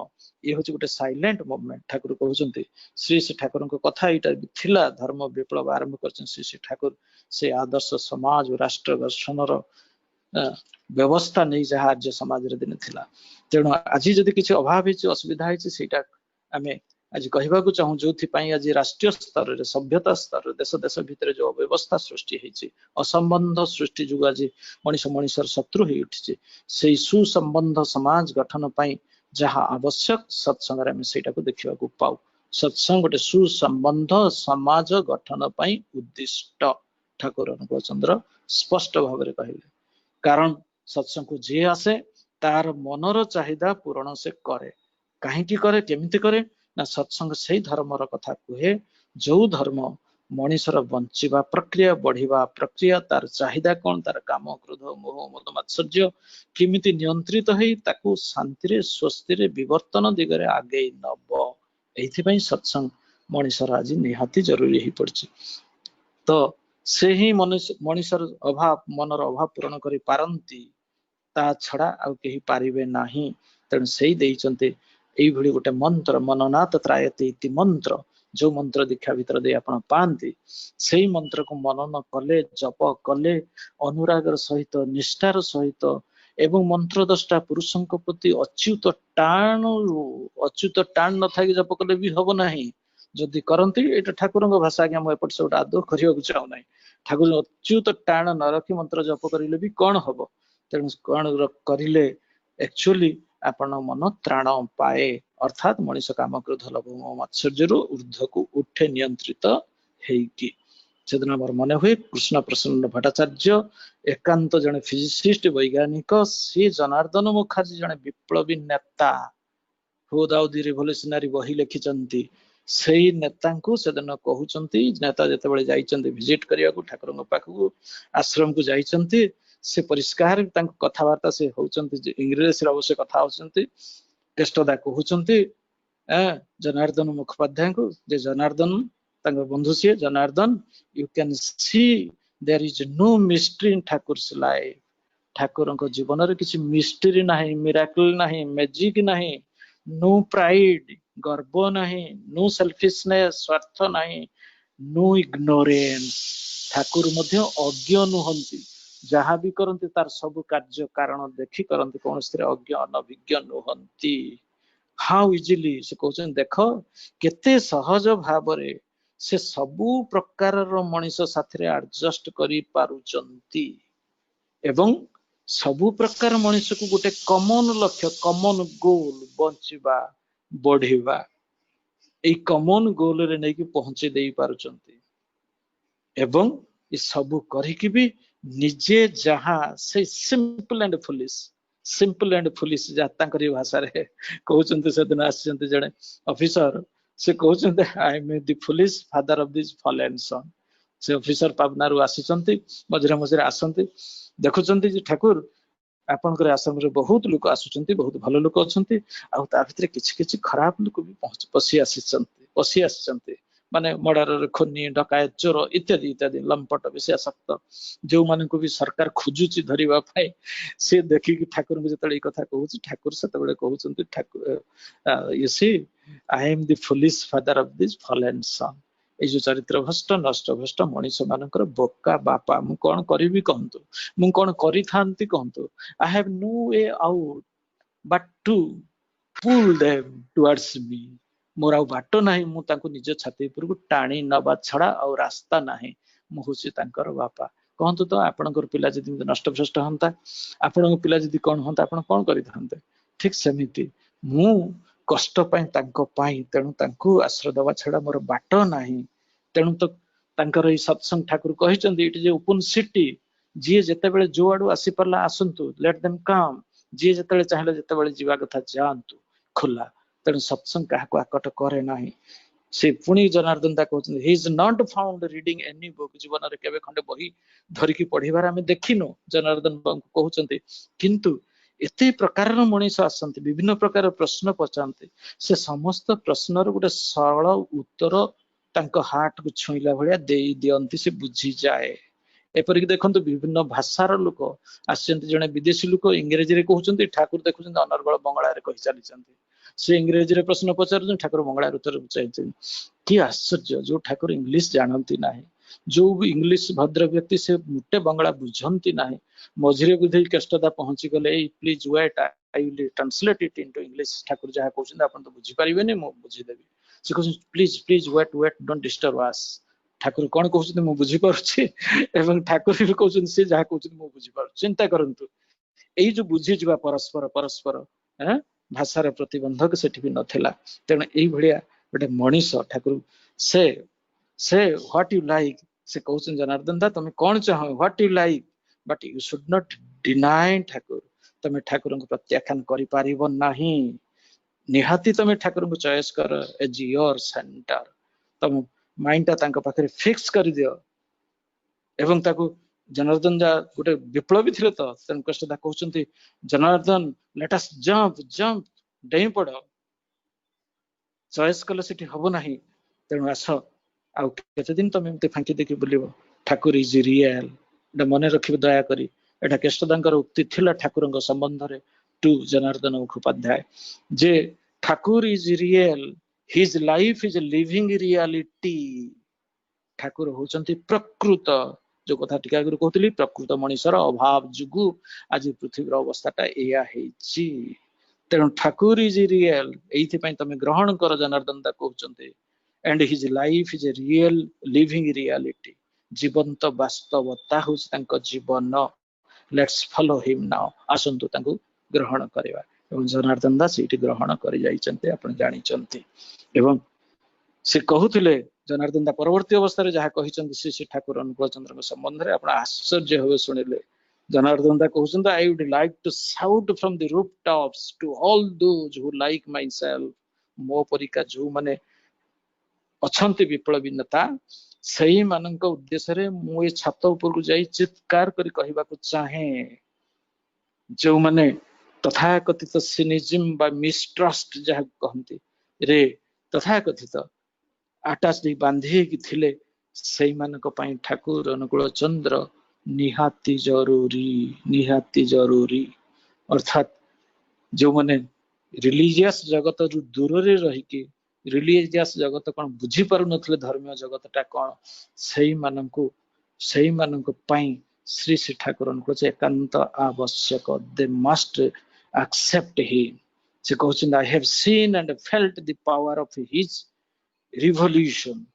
ये हूँ गोटे साइलेंट मूवमेंट ठाकुर कहते श्री श्री ठाकुर कथा यहाँ धर्म विप्लव आरंभ कर श्री श्री ठाकुर से आदर्श समाज राष्ट्र दर्शन व्यवस्था नहीं जहाँ आर्य समाज दिन थिला। तेणु आज जदि किसी अभाव असुविधा आम आज कहवा चाहूँ जो आज राष्ट्रीय स्तर रे सभ्यता स्तर देश देश भितर जो अव्यवस्था सृष्टि होती असंबंध सृष्टि जो आज मनीष मनीषर शत्रु हो उठी से सुसंबंध समाज गठन पाई जहाँ आवश्यक सत्संग आम से देखा पाऊ सत्संग गोटे सुसंबंध समाज गठन पाई उद्दिष्ट ठाकुर अनुकूल चंद्र स्पष्ट भाव में कहले कारण सत्संग को जी आसे तार मनर चाहिदा पूरण से करे कहीं करे केमिति करे ना सत्संग से धर्मर कथा कहे जो धर्म मनीषर बंचिबा प्रक्रिया बढ़िबा प्रक्रिया तार चाहिदा कौन तार काम क्रोध मोह मद मात्सर्य केमिति नियंत्रित है ताकू शांति रे स्वस्ति रे विवर्तन दिगरे आगे नब एथि सत्संग मनीषर आज निहाती जरूरी ही पड़छि। तो से ही मनीषर अभाव मनर अभाव पूरण करि पारंती ता छड़ा आउ केही पारिबे नाही। तेणु से देइचंते एई भली गोटे मंत्र मननाथ त्रायते इति मंत्र जो मंत्र दीक्षा भीतर दे आपण पांती से मंत्र को मनन कले जप कले अनुरागर सहित निष्ठार सहित एवं मंत्र दष्टा पुरुषों प्रति अच्युत टाण न थाकी जप कले भी हब नाही जदि करती एटा ठाकुर भाषा आज्ञा मुझे एपट से आदौ करने चाहूना ठाकुर अच्युत टाण न रखी मंत्र जप करें भी कौन हम तेणु कौन करें एक्चुअली आपण मन त्राण पाए अर्थात मनीष काम क्रोध लोभ मात्सर्य ऊर्ध्व को उठे नियंत्रित हेकी से दिन मोर मन हुए कृष्ण प्रसन्न भट्टाचार्य एकांत जने फिजिसिस्ट वैज्ञानिक सी जनार्दन मुखर्जी जने विप्लवी नेता हुड आउट द रिवोल्यूशनरी बही लिखिचंती से नेता को से दिन कहउचंती नेता जेतेबेले जाइचंती विजिट करिया को ठाकुर पाखु आश्रम को जाइचंती से परिष्कार कथबार्ता से होचंती इंग्रेजी अवश्य कथा होचंती टेस्टदा कहउचंती जनार्दन मुखोपाध्याय को जे जनार्दन तांग बंधु से Janardan you can see there is no mystery in Thakur's life Thakur जीवन रे किसी मिस्ट्री नहीं मिराकल नहीं मैजिक नहीं नो प्राइड गर्व नहीं नो सेल्फिशनेस स्वार्थ नहीं नो इग्नोरेन्स ठाकुर मध्य अज्ञ नुहंती जहाँ भी करते तार सब कार्य कारण देखी करते कौन अज्ञ अनभिज्ञ नुहंती हाउ इजिली से कहते देख केते सहज भाव से सबु प्रकार मनीष साथी एडजस्ट करी पारुचंती एवं सबु प्रकार मनीष को गोटे कॉमन लक्ष्य कॉमन गोल बंचिबा बढ़िबा ए कॉमन गोल रे नहीं कि पहुंचे दे पारुचंती एवं ये सबु करिकि भी निजे जहाँ से सिंपल एंड फुलिश जाता करी भाषा रे कहउचंती से दिन आछंती जणे ऑफिसर से कहउचंती I am the foolish father of this fallen son से ऑफिसर पाबना रु आसीचंती मझरे मझरे आसंती देखुचंती जे ठाकुर आपनकर आश्रम रे बहुत लोक आसुचंती बहुत भलो लोक अछंती आ ता भितरे किछि किछि खराब लोक भी पसी आसीचंती माने मर्डर खुनी डकायत चोर इत्यादि इत्यादि लंपट विषयासक्त जो माने को भी सरकार खोजुची धरिबा पाए से देखि कि ठाकुर को जतले कथा कहउची ठाकुर सेतबेले कहउचंती Thakur you see I am the foolish father of this fallen son ए जो चरित्र भ्रष्ट नष्ट भ्रष्ट मनीष मानकर बोका बापा मु कोन करिवि कहंतु मु कोन करि थांती कहंतु I have no way out but to pull them towards me मोर आ बाट नाही मु तांको निज छाती ऊपर को टाणी नबा छड़ा आ रास्ता नाही मु होसी तांकर बापा कहंतु तो आपनकर पिला जदि नष्ट भ्रष्ट हंता आपनकर पिला जदि कोन हंता आपन कोन करि थांते ठीक सेमिति मु कष्ट पाई तांको पाई तेणु तांको आश्रय दवा छड़ा मोर बाट नाही तेणु तो तांकर ई सत्संग ठाकुर कहिचंदी इट जे ओपन सिटी जी जेते बेले जो आडू आसी परला आसंतु लेट देम कम जी जेते बेले चाहिले जेते बेले जीवा कथा जानतु खुला तेणु सत्संग काहाको आकट करे नाही से पुणी जनार्दन दा कहउचंदी he is not found reading any book जीवन रे केबे खंडे बही धरिकी पढिबार हमें देखिनो जनार्दन कहउचंदी किंतु एते प्रकार मनीष आसंती विभिन्न प्रकार प्रश्न पचांती से समस्त प्रश्नर गोटे सरल उत्तर तांको हार्ट को छुईला भलिया देई दियंती से बुझी जाए एपरिक देखंतु विभिन्न भाषार लोक आसंती जने विदेशी लोक इंग्रजी रे कहउचंती ठाकुर देखुचंती अनर्गल बंगला रे कहि चलीचंती से इंग्रजी रे प्रश्न पचार ठाकुर बंगला रे उत्तर चाहिए कि आश्चर्य जो ठाकुर इंग्लिश जानती नाही जो इंग्लिश भद्र व्यक्ति से मुटे बंगला बुझंती नाही मझिरे बुझे कष्टता पहुंची गले please wait I will translate it into English Thakur जहा कहउचंती आपन तो बुझी परिबेनी मो बुझी देबी से कहउचंती please wait don't disturb us Thakur कोन कहउचंती मो बुझी पारुछि एवं ठाकुर भी कहउचंती से जहा कहउचंती मो बुझी पारु चिंता करंतु एई जो बुझी जबा परस्पर भाषार प्रतिबंधक सेठी भी नथिला तेणु एई भलिया गोटे मनीष ठाकुर से व्हाट यू लाइक से कहउचन जनार्दन दा तमे कोन चाहो what you like but you should not deny Thakur तमे ठाकुर को प्रत्याख्यान करि पारिबो नाही निहाती तमे ठाकुर को चॉइस कर एज योर सेंटर तम माइंड ता तांका पाखरे फिक्स कर दियो एवं ताको जनार्दन जा गोटे विप्लवी थिले तो तेन कष्ट दा कहउचंती जनार्दन लेट अस जंप डेई पड़ चॉइस कले सेठी हबो नाही तेणु आस आउ केते दिन तमे एमते फांकी देखि बुलिबो ठाकुर इज रियल एटा मने रखिबो दया करी एटा केष्टदांकर उक्ति थिला ठाकुरंग संबंध रे टू जनार्दन मुखोपाध्याय जे Thakur is real his life is living reality Thakur होचंती प्रकृत जो कथा टिका गुरु कहतली प्रकृत मनीषर अभाव जुगु आज पृथ्वीर अवस्थाटा एया हेची तेणु ठाकुर इज रियल एइथि पई तमे ग्रहण कर जनार्दन दा कहउचंती and his life is real living reality जीवंत वास्तवता होची तांको जीवन लेट्स फॉलो हिम नाउ आसंतु तांको ग्रहण करबा एवं जनार्दन दास एठी ग्रहण करि जाइचंती आपण जानि चंती एवं से कहूथिले जनार्दन दा परवर्ती अवस्था रे जहा कहिचंती श्री ठाकुर अनुकूल चंद्र संबंध रे आपण आश्चर्य होवे सुनिले जनार्दन दा कहउचंती I would like to shout from the roof tops to all those who like myself मो परिका जो माने अछंती विप्लवी नेता सही मानक उद्देश्य रे मु ए छात ऊपर को जाई चित्कार करी कहबा को चाहे जो माने तथाकथित सिनिज्म बा मिसट्रस्ट जहा कहंती रे तथाकथित आटाच दे बांधे कि थिले सही मानक पई ठाकुर अनुकूल चंद्र निहाती जरूरी अर्थात जो माने रिलीजियस जगत रु दूर रे रही कि रिलीजियस जगत कौन बुझी पारु नथिले धर्म जगतटा कौन सेही माननको पई श्री श्री ठाकुर एकांत आवश्यक दे मस्ट एक्सेप्ट हिम से कहउछन I have seen and felt the power of his revolution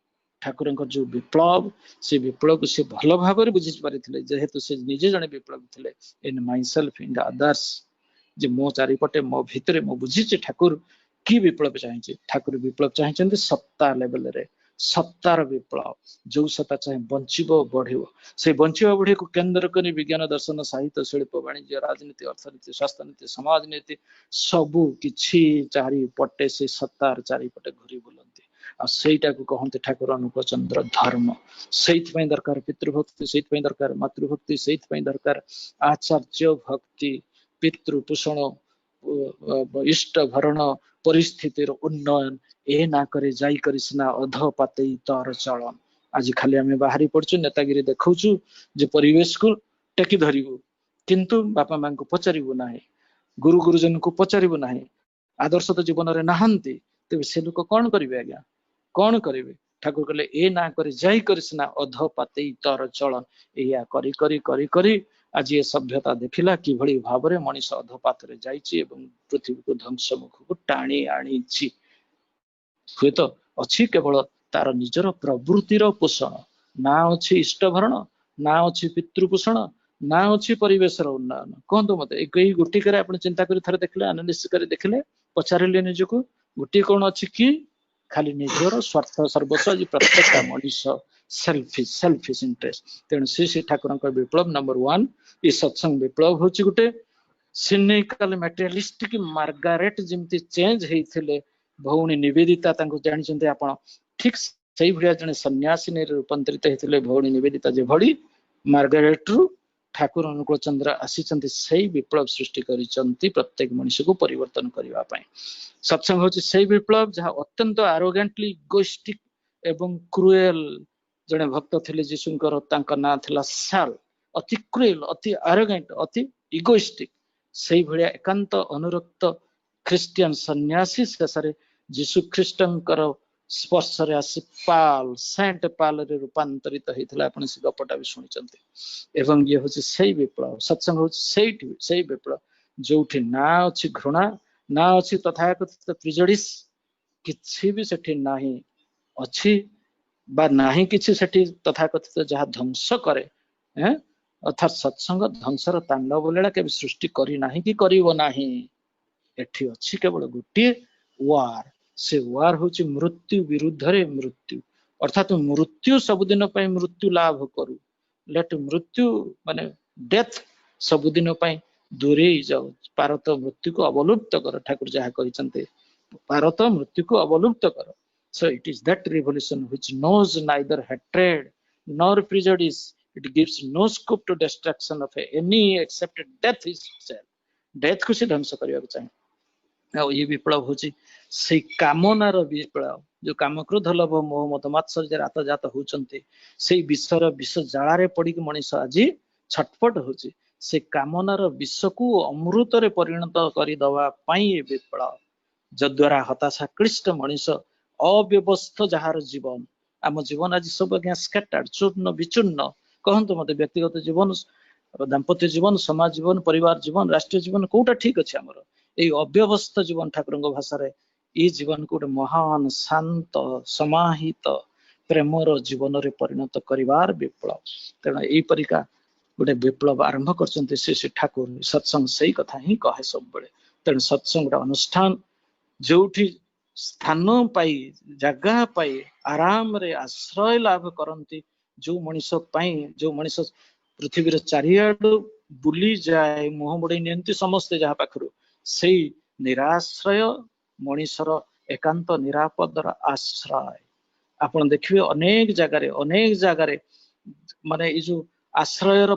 Thakur जो विप्लव से विप्लव को से भल भाव बुझी पारिथिले जेहेतु से निजे जने विप्लव थिले in myself in the others जे मो चारिपटे मो भितरे मो बुझी ठाकुर की विप्लव चाहिए ठाकुर विप्लव चाहिए सत्ता लेवल रे सत्तार विप्लव जो सत्ता चाहे बंचिबो बढ़िबो से बंचिबो बढ़ी को केंद्र करी विज्ञान दर्शन साहित्य शिल्प वाणिज्य राजनीति अर्थनीति स्वास्थ्य नीति समाज नीति सबू किछि चारि पटे से सत्तार चारि पटे घुरी बुलंती आ सेटा को कहते ठाकुर अनुकूल चंद्र धर्म सेइथपई दरकार पितृभक्ति सेइथपई दरकार मातृभक्ति सेइथपई दरकार आचार्य भक्ति पितृपोषण इष्ट भरण परिस्थितिर उन्नयन ए ना करे जाई करी सिना अध पाते तर चलन आज खाली आम बाहरी पड़छु नेतागिरी देखौछु जे परिवेश को टेकी धरिबु किंतु बापा मां को पचारिबु नाही गुरु गुरुजन को पचारिबु नाही आदर्श तो जीवन रे नाहंती तेबे से लोक कोन करिवे आज्ञा कोन करिवे ठाकुर कहले ए ना करे जाई करी सिना अध पाते तर चलन एया करी करी करी करी आज ये सभ्यता देखिला कि भली भाव रे मनीष अधपात रे जाईची एवं पृथ्वी को ध्वंस मुख को टाणी आनीची हुए तो अच्छी केवल तार निजर प्रवृत्तिर पोषण ना अच्छी इष्ट भरण ना अच्छी पितृपोषण ना अच्छी परिवेश उन्नयन कहतु मत एक गोटिक आप चिंता कर थे देखले एनालिसिस कर देखले पचारे निजको गोटे कौन अच्छी कि खाली निजर स्वार्थ सर्वस्व आज प्रत्येक मनीष सेल्फिश इंटरेस्ट तेणु श्री ठाकुर विप्लव नंबर 1 ये सत्संग विप्लव हूँ गोटे सिनिकल मटेरियलिस्टिक मार्गारेट जमती चेंज होते भौणी निवेदिता जानी आपण ठीक से भाया जड़े सन्यासिनी रूपांतरित होते भौणी निवेदिता जे भली मार्गारेट रु ठाकुर अनुकूल चंद्र आसी से विप्लव सृष्टि करिसंती प्रत्येक मनुष्य को परिवर्तन करने सत्संग हूँ से विप्लव जहाँ अत्यंत आरोगेंटली इगोइस्टिक एवं क्रुएल जड़े भक्त थे जीशुकर ना थिला साल अति क्रुएल अति आरोगेंट अति इगोइस्टिक से भाया एकांत अनुरक्त ख्रिस्टियन सन्यासी शेष जीशु ख्रीष्टर स्पर्श रे आसी पाल सेंट पाल रे रूपांतरित होता है से गपटा भी शुणी एवं ये हूँ से विप्लव सत्संग हूँ से विप्लव जो ना अच्छी घृणा ना अच्छी तथाकथित त्रिजड़िस किसी भी सेठी नाही अच्छी बा नाही किसी सेठी तथाकथित जहाँ ध्वंस करे अर्थात सत्संग ध्वंसर तांडव लीला के सृष्टि करी नाही कि करिवो नाही एठी अच्छी केवल गोटे वार से वार हूँ मृत्यु विरुद्ध रे मृत्यु अर्थात मृत्यु सबुदिन मृत्यु लाभ करू लेट मृत्यु माने डेथ सबुदिन दूरे जाओ पारत मृत्यु को अवलुप्त कर ठाकुर जहाँ कहते पारत मृत्यु को अवलुप्त कर so it is that revolution which knows neither hatred nor prejudice it gives no scope to destruction of any except death itself death को से ध्वंस करने को चाहिए ये विप्लव हूँ से कामनार विप्लव जो काम क्रोध लोभ मोह मत मात्सर्य रात जात होती से विषर विष जाड़े पड़ी मनीष आज छटपट हूँ से कामनार विष को अमृत रे परिणत करदे विप्लव जद्वारा हताशा क्लिष्ट मनीष अव्यवस्थ जार जीवन आम जीवन आज सब आज्ञा स्कैटर्ड चूर्ण विचूर्ण कहतु मत व्यक्तिगत जीवन दाम्पत्य जीवन समाज जीवन परिवार जीवन राष्ट्रीय जीवन कोटा ठीक अच्छे आमर ये अव्यवस्थ जीवन ठाकुर भाषा ये जीवन को महान शांत समाहित प्रेमर जीवन रे परिणत करिवार विप्लव तेणु यही परिका गोटे विप्लव आरंभ कर श्री ठाकुर सत्संग से ही कथा ही कहे सब बड़े तेणु सत्संग गोटे अनुष्ठान जो स्थान पाई जगह पाई आराम रे आश्रय लाभ करती जो मनीष जो मनीष पृथ्वी चारिआडू बुली जाए मुह बुड़े नियंती समस्ते जहाँ पाखु से निराश्रय मनीषर एकांत निरापदर आश्रय आपण देखिए अनेक जगार माने जो आश्रयर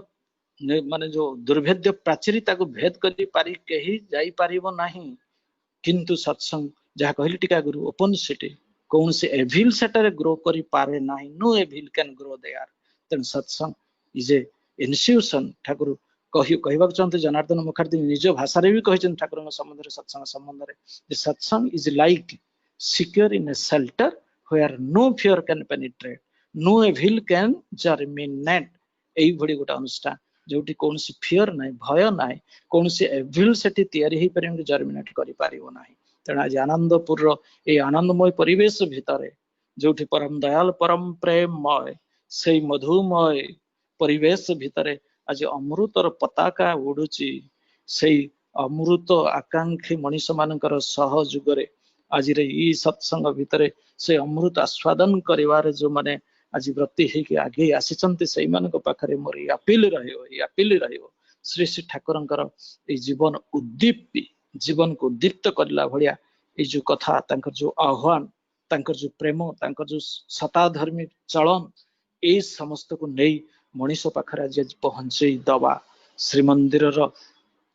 माने जो दुर्भेद्य प्राचीरी ताको भेद करी पारी कहीं जाई पारिबो नाही किंतु सत्संग जहाँ कहली टीका गुरु ओपन सिटी कौन से एविल सेटर ग्रो करी पारे नाही no evil can grow there then Satsang is a institution Thakur कहवाक चाहते जनार्दन मुखार्जी निज भाषा भी कहते ठाकुर संबंध सत्संग संबंध में सत्संग is like secure in a shelter where no fear can penetrate, no evil can germinate। ଏଇ ଭଳି ଗୋଟେ ଅନୁଷ୍ଠାନ ଯୋଉଠି କୌଣସି ଫିୟର ନାହିଁ, ଭୟ ନାହିଁ, କୌଣସି ଏଭିଲ ସେଠି ତିଆରି ହେଇପାରିବନି, ଜର୍ମିନେଟ କରିପାରିବ ନାହିଁ। ତେଣୁ ଆଜି ଆନନ୍ଦପୁରର ଏଇ ଆନନ୍ଦମୟ ପରିବେଶ ଭିତରେ ଯୋଉଠି ପରମ ଦୟାଲ ପରମ ପ୍ରେମମୟ ସେଇ ମଧୁମୟ ପରିବେଶ ଭିତରେ ଆଜି ଅମୃତର ପତାକା ଉଡୁଛି। ସେଇ ଅମୃତ ଆକାଂକ୍ଷୀ ମଣିଷ ମାନଙ୍କର ସହଯୋଗରେ ଆଜିର ଏଇ ସତ୍ସଙ୍ଗ ଭିତରେ ସେ ଅମୃତ ଆସ୍ୱାଦନ କରିବାରେ ଯୋଉମାନେ ଆଜି ବ୍ରତୀ ହେଇକି ଆଗେଇ ଆସିଛନ୍ତି ସେଇମାନଙ୍କ ପାଖରେ ମୋର ଏଇ ଆପିଲ ରହିବ ଶ୍ରୀ ଶ୍ରୀ ଠାକୁରଙ୍କର ଏଇ ଜୀବନ ଉଦ୍ଦୀପି ଜୀବନକୁ ଉଦ୍ଦୀପ୍ତ କରିଲା ଭଳିଆ ଏଇ ଯୋଉ କଥା, ତାଙ୍କର ଯୋଉ ଆହ୍ୱାନ, ତାଙ୍କର ଯୋଉ ପ୍ରେମ, ତାଙ୍କର ଯୋଉ ସତାଧର୍ମୀ ଚଳନ, ଏଇ ସମସ୍ତକୁ ନେଇ ମଣିଷ ପାଖରେ ଆଜି ପହଞ୍ଚେଇ ଦବା। ଶ୍ରୀମନ୍ଦିରର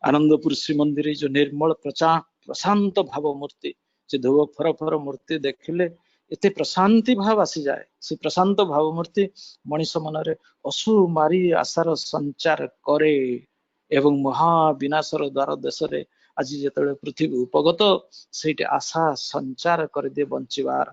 ଆନନ୍ଦପୁର ଶ୍ରୀମନ୍ଦିର ଯୋଉ ନିର୍ମଳ ପ୍ରଶାନ୍ତ ଭାବ ମୂର୍ତ୍ତି, ସେ ଧୋବ ଫର ମୂର୍ତ୍ତି ଦେଖିଲେ ଏତେ ପ୍ରଶାନ୍ତି ଭାବ ଆସିଯାଏ। ସେ ପ୍ରଶାନ୍ତ ଭାବ ମୂର୍ତ୍ତି ମଣିଷ ମନରେ ଅସୁମାରୀ ଆଶାର ସଞ୍ଚାର କରେ ଏବଂ ମହାବିନାଶର ଦ୍ୱାର ଦେଶରେ ଆଜି ଯେତେବେଳେ ପୃଥିବୀ ଉପଗତ ସେଇଠି ଆଶା ସଞ୍ଚାର କରିଦିଏ ବଞ୍ଚିବାର।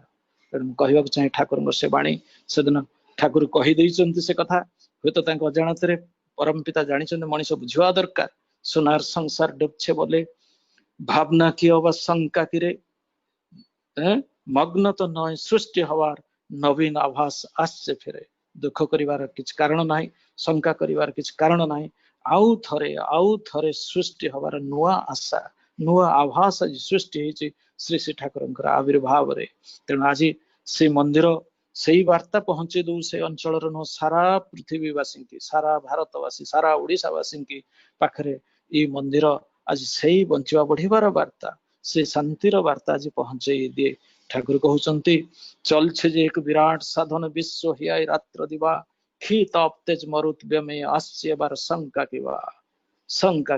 ତେଣୁ ମୁଁ କହିବାକୁ ଚାହେଁ ଠାକୁରଙ୍କ ସେ ବାଣୀ ସେଦିନ ଠାକୁର କହିଦେଇଛନ୍ତି ସେ କଥା, ହୁଏତ ତାଙ୍କ ଅଜାଣତରେ ପରମ ପିତା ଜାଣିଛନ୍ତି, ମଣିଷ ବୁଝିବା ଦରକାର। সোনার সংসার ডুবছে বলে ভাবনা কি অবা শঙ্কা কিরে, মগ্ন তো নয় সৃষ্টি হওয়ার নবীন আভাস আসছে ফিরে। দুঃখ করিবার কিছু কারণ নাই, শঙ্কা করিবার কিছু কারণ নাই। ଆଉ ଥରେ ସୃଷ୍ଟି ହବାର ନୂଆ ଆଶା, ନୂଆ ଆଭାସ ଆଜି ସୃଷ୍ଟି ହେଇଛି ଶ୍ରୀ ଶ୍ରୀ ଠାକୁରଙ୍କର ଆବିର୍ଭାବରେ। ତେଣୁ ଆଜି ସେ ମନ୍ଦିର ସେଇ ବାର୍ତ୍ତା ପହଞ୍ଚେଇ ଦଉ ସେ ଅଞ୍ଚଳର ନୁହଁ, ସାରା ପୃଥିବୀବାସୀଙ୍କି, ସାରା ଭାରତବାସୀ, ସାରା ଓଡିଶାବାସୀଙ୍କି ପାଖରେ ଏଇ ମନ୍ଦିର ଆଜି ସେଇ ବଞ୍ଚିବା ବଢିବାର ବାର୍ତ୍ତା, ସେ ଶାନ୍ତିର ବାର୍ତ୍ତା ଆଜି ପହଞ୍ଚେଇ ଦିଏ। ଠାକୁର କହୁଛନ୍ତି চলছে যে এক বিরাট সাধন বিশ্ব হিয়াই রাত্র দিবা, খি তপ তেজ মরুত ব্যামে আসছে এবার শঙ্কা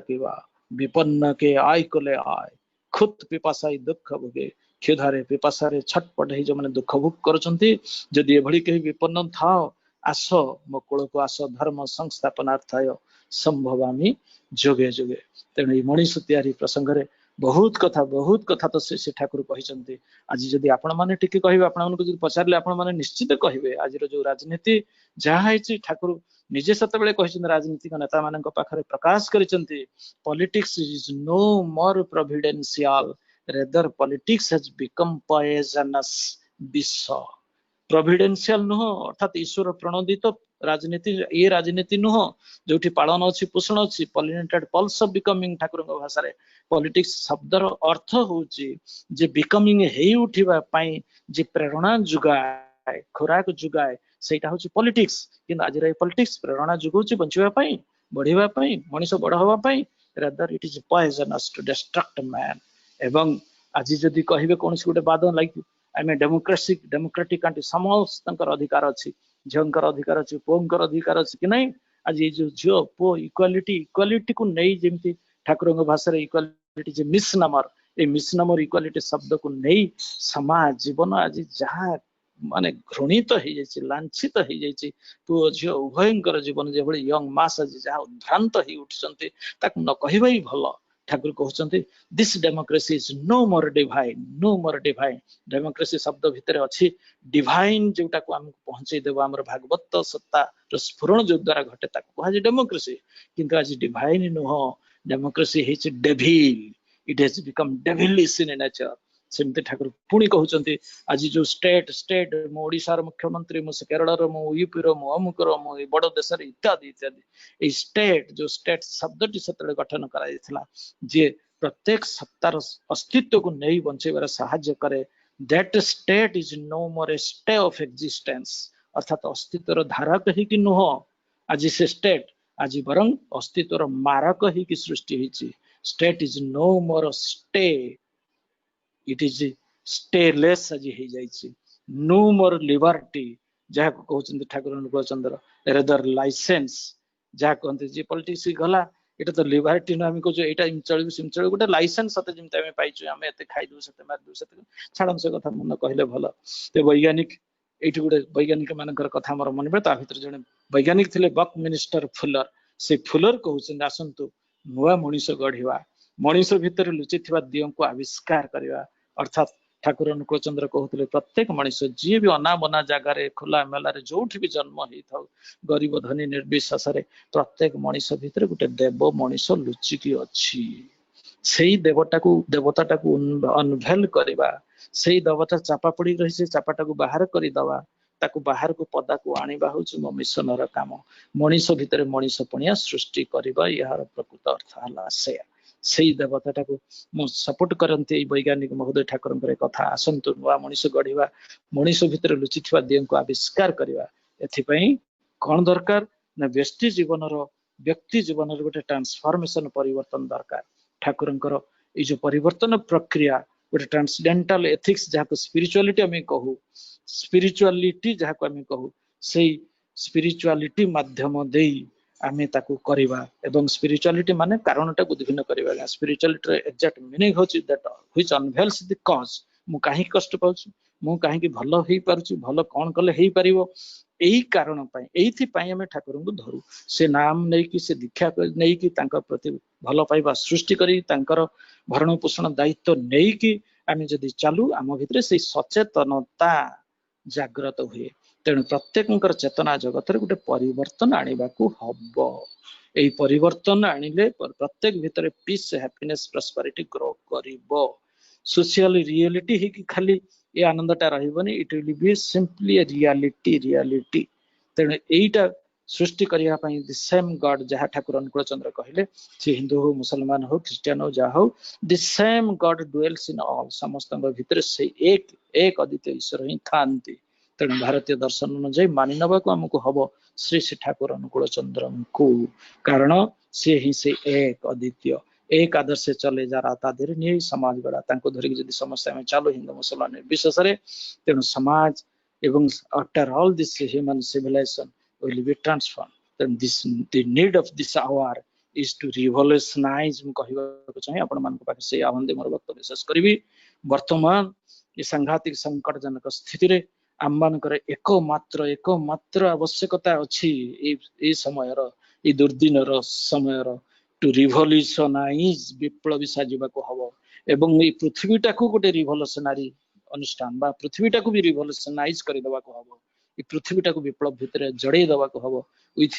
কিবা বিপন্ন কে আয় কোলে আয়, খুদ পিপাসাই দুঃখ ভোগে। କ୍ଷୁଧାରେ ପିପାସାରେ ଛଟପଟ ହେଇ ଯୋଉମାନେ ଦୁଃଖ ଭୋଗ କରୁଛନ୍ତି, ଯଦି ଏଭଳି କେହି ବିପନ୍ନ ଥାଅ, ଆସ ମୋ କୋଳକୁ ଆସ, ଧର୍ମ ସଂସ୍ଥାପନାର୍ଥାୟ ସମ୍ଭବାମି ଯୋଗେ ଯୋଗେ। ତେଣୁ ଏଇ ମଣିଷ ତିଆରି ପ୍ରସଙ୍ଗରେ ବହୁତ କଥା ତ ଶ୍ରୀ ଠାକୁର କହିଛନ୍ତି। ଆଜି ଯଦି ଆପଣ ମାନେ ଟିକେ କହିବେ, ଆପଣମାନଙ୍କୁ ଯଦି ପଚାରିଲେ ଆପଣ ମାନେ ନିଶ୍ଚିତ କହିବେ ଆଜିର ଯୋଉ ରାଜନୀତି ଯାହା ହେଇଛି, ଠାକୁର ନିଜେ ସେତେବେଳେ କହିଛନ୍ତି, ରାଜନୀତିକ ନେତା ମାନଙ୍କ ପାଖରେ ପ୍ରକାଶ କରିଛନ୍ତି, ପଲିଟିକ୍ସ ଇଜ ନୋ ମୋର ପ୍ରୋଭିଡେନ୍ସିଆଲ, ରେଦର ପଲିଟିକ୍ସ ହାଜ ବିକମ ପଏଜନସ୍ ବିଷ। ପ୍ରୋଭିଡେନ୍ସିଆଲ ନୁହଁ, ଅର୍ଥାତ ଈଶ୍ୱର ପ୍ରଣୋଦିତ ରାଜନୀତି, ଏ ରାଜନୀତି ନୁହଁ ଯୋଉଠି ପାଳନ ଅଛି, ପୋଷଣ ଅଛି। ପଲିନେଟେଡ ପଲ୍ସ ଅଫ ବିକମିଂ, ଠାକୁରଙ୍କ ଭାଷାରେ ପଲିଟିକ୍ସ ଶବ୍ଦର ଅର୍ଥ ହଉଛି ଯେ ବିକମିଂ, ହେଇ ଉଠିବା ପାଇଁ ଯେ ପ୍ରେରଣା ଯୋଗାଏ, ଖୋରାକ ଯୋଗାଏ, ସେଇଟା ହଉଛି ପଲିଟିକ୍ସ। କିନ୍ତୁ ଆଜିର ଏଇ ପଲିଟିକ୍ସ ପ୍ରେରଣା ଯୋଗାଉଛି ବଞ୍ଚିବା ପାଇଁ, ବଢିବା ପାଇଁ, ମଣିଷ ବଡ ହବା ପାଇଁ। ରାଦର ଇଟ ଇଜ ପଏଜନସ୍ ଟୁ ଡିଷ୍ଟ୍ରକ୍ଟ ମ୍ୟାନ। ଏବଂ ଆଜି ଯଦି କହିବେ କୌଣସି ଗୋଟେ ବାଦ, ଲାଇକ ଆମେ ଡେମୋକ୍ରାଟିକ କାଣ୍ଟ୍ରି, ସମସ୍ତଙ୍କର ଅଧିକାର ଅଛି, ଝିଅଙ୍କର ଅଧିକାର ଅଛି, ପୁଅଙ୍କର ଅଧିକାର ଅଛି କି ନାହିଁ। ଆଜି ଏଇ ଯୋଉ ଝିଅ ପୁଅ ଇକ୍ୱାଲିଟିକୁ ନେଇ ଯେମିତି ଠାକୁରଙ୍କ ଭାଷାରେ ଇକ୍ୱାଲିଟି ଯେ ମିସନମର, ଏଇ ମିସନମର ଇକ୍ୱାଲିଟି ଶବ୍ଦକୁ ନେଇ ସମାଜ ଜୀବନ ଆଜି ଯାହା ମାନେ ଘୃଣିତ ହେଇଯାଇଛି, ଲାଞ୍ଛିତ ହେଇଯାଇଛି, ପୁଅ ଝିଅ ଉଭୟଙ୍କର ଜୀବନ ଯେଭଳି ୟଙ୍ଗ ମାସ ଆଜି ଯାହା ଉଦ୍ଭ୍ରାନ୍ତ ହେଇ ଉଠିଛନ୍ତି, ତାକୁ ନ କହିବା ହିଁ ଭଲ। ଠାକୁର କହୁଛନ୍ତି ଦିସ୍ ଡେମୋକ୍ରେସି ଇଜ ନୋ ମୋର ଡିଭାଇନ। ଡେମୋକ୍ରେସି ଶବ୍ଦ ଭିତରେ ଅଛି ଡିଭାଇନ, ଯୋଉଟାକୁ ଆମକୁ ପହଞ୍ଚେଇ ଦେବ ଆମର ଭାଗବତ ସତ୍ତାର ସ୍ଫୁରଣ ଯୋଉ ଦ୍ଵାରା ଘଟେ, ତାକୁ କୁହାଯାଏ ଡେମୋକ୍ରେସି। କିନ୍ତୁ ଆଜି ଡିଭାଇନ ନୁହଁ, ଡେମୋକ୍ରେସି ହେଇଛି devil, it has become devilish in nature. ସେମିତି ଠାକୁର ପୁଣି କହୁଛନ୍ତି ଆଜି ଯୋଉ ଷ୍ଟେଟ, ମୁଁ ଓଡିଶାର ମୁଖ୍ୟମନ୍ତ୍ରୀ, ମୁଁ କେରଳର, ମୁଁ ୟୁପିର, ମୁଁ ଅମୁକର, ମୁଁ ଏଇ ବଡ ଦେଶରେ ଇତ୍ୟାଦି ଇତ୍ୟାଦି। ଏଇ ଯୋଉ ଷ୍ଟେଟ ଶବ୍ଦଟି ସେତେବେଳେ ଗଠନ କରାଯାଇଥିଲା, ଯିଏ ପ୍ରତ୍ୟେକ ସତ୍ତାର ଅସ୍ତିତ୍ୱକୁ ନେଇ ବଞ୍ଚେଇବାରେ ସାହାଯ୍ୟ କରେ। that state is no more a stay of existence, ଅର୍ଥାତ ଅସ୍ତିତ୍ୱର ଧାରକ ହେଇକି ନୁହଁ ଆଜି ସେ ଷ୍ଟେଟ, ଆଜି ବରଂ ଅସ୍ତିତ୍ୱର ମାରକ ହେଇକି ସୃଷ୍ଟି ହେଇଛି। ଷ୍ଟେଟ ଇଜ ନୋ ମୋର ଷ୍ଟେ, ଇଟ ଇଜ ଷ୍ଟେଲେସ୍ ଆଜି ହେଇଯାଇଛି। ନୋ ମୋର ଲିବର୍ଟି, ଯାହାକୁ କହୁଛନ୍ତି ଠାକୁର ଅନୁକୂଳଚନ୍ଦ୍ର, ରେଦର ଲାଇସେନ୍ସ, ଯାହା କହନ୍ତି ଯେ ପଲିଟିକ୍ସ ଗଲା, ଏଇଟା ତ ଲିବର୍ଟି ନୁହଁ, ଆମେ କହୁଛୁ ଏଇଟା ଏମିତି ଚଳିବୁ ସେମିତି ଚଳିବୁ, ଗୋଟେ ଲାଇସେନ୍ସ ସତେ ଯେମିତି ଆମେ ପାଇଛୁ, ଆମେ ଏତେ ଖାଇଦବୁ, ସେତେ ମାରିଦବୁ, ସେତେ ଛାଡ଼ନ୍ତୁ, ସେ କଥା ମନେ କହିଲେ ଭଲ। ତ ବୈଜ୍ଞାନିକ, ଏଇଠି ଗୋଟେ ବୈଜ୍ଞାନିକ ମାନଙ୍କର କଥା ଆମର ମନେ ପଡେ, ତା ଭିତରେ ଜଣେ ବୈଜ୍ଞାନିକ ଥିଲେ ବକ୍ ମିନିଷ୍ଟର ଫୁଲର। ସେ ଫୁଲର କହୁଛନ୍ତି ଆସନ୍ତୁ ନୂଆ ମଣିଷ ଗଢିବା, ମଣିଷ ଭିତରେ ଲୁଚିଥିବା ଦିଅଙ୍କୁ ଆବିଷ୍କାର କରିବା, ଅର୍ଥାତ ठाकुर अनुकूल चंद्र कहते प्रत्येक मनीष जी भी अना बना जगार खोला मेलार जो भी जन्म होता गरीब धनी निर्विशेष प्रत्येक मनीष भितर गोटे देव मनीष लुचिकी अच्छी से देवता अनभेल करवा से देवता चापा पड़ी रही से चापाटा को बाहर करदवा ताकू बाहर को पदा को आनिबा होची मो मिशन र काम मनीष भितर मनीष पणिया सृष्टि करबा यार प्रकृत अर्थ हला से देवता को मु सपोर्ट करते वैज्ञानिक महोदय ठाकुर कथा आसतु नुआ मनीष गढ़ा मनीष भितर लुचि देह को आविष्कार करवा एथिपाई कौन दरकार ना व्यक्ति जीवन गोटे ट्रांसफॉर्मेशन परिवर्तन दरकार ठाकुर ये जो परिवर्तन प्रक्रिया गोटे ट्रांसडेंटल एथिक्स जहाँ स्पिरिचुअलिटी आम कहू स्पिरिचुअलिटी जहाँ आम कहू से स्पिरिचुअलिटी माध्यम देई आमे ताकू करिबा एवं स्पिरिचुअलिटी माने कारणटा को भिन्न करिबा स्पिरिचुअलिटी एक्जेक्ट मीनिंग होची that which unveils the cause मु काहे कष्ट पाउछु मु काहे कि भलो हेई पारुछु भलो कोन कले हेई परिबो एही कारण पाई एथि पाई हमें ठाकुर को धरू से नाम नहीं कि से दीक्षा नहीं कि तांका प्रति भलो पाइबा सृष्टि करी तांकर भरण पोषण दायित्व नहीं कि आमे जदि चालू आम भितर से सचेतनता जागृत हुए तेणु प्रत्येक चेतना जगत गोटे परिवर्तन आने को हम यही परिवर्तन आनिले प्रत्येक भितर पीस हैप्पीनेस प्रॉस्पेरिटी ग्रो करिवो सोशल रियलिटी ही कि खाली ये आनंदटा रहबनी it will be simply a reality तेणु एटा सृष्टि करिया पई द सेम गॉड जहाँ ठाकुर अनुकूल चंद्र कहले से हिंदू हो मुसलमान हो क्रिश्चियन हो जहाँ हो the same God dwells in all समस्त भितर से एक अद्वितीय ईश्वर ही थांती तेणु भारतीय दर्शन अनुଯାयी मानि नबाकू आमको हम श्री श्री ठाकुर अनुकूल चंद्र को कारण सी ही से एक अद्वितीय एक आदर्श चले जा रहा था नहीं समाज गढ़ा धरिक जब समस्या में चालू हिंदू मुसलमान निर्विशेष तेणु समाज एवं after all this human civilisation will be transform तेणु this the need of this hour is to revolutionise मु कहबा चाहे आपण मान पाखे से आह्वान दे मोर वक्तव्य शेष करी वर्तमान ये सांघातिक संकटजनक स्थिति रे आममानकर एकमात्र आवश्यकता अच्छी समय दुर्दिन समय टू रिवोल्यूशनाइज विप्लवी साजिबा को हबो एवं ये पृथ्वीटा को गोटे रिवोल्यूशनरी अनुष्ठान बा पृथ्वीटा को भी रिवोल्यूशनाइज कर देबा को हबो ये पृथ्वीटा को विप्लव भितर जड़े देबा को हबो with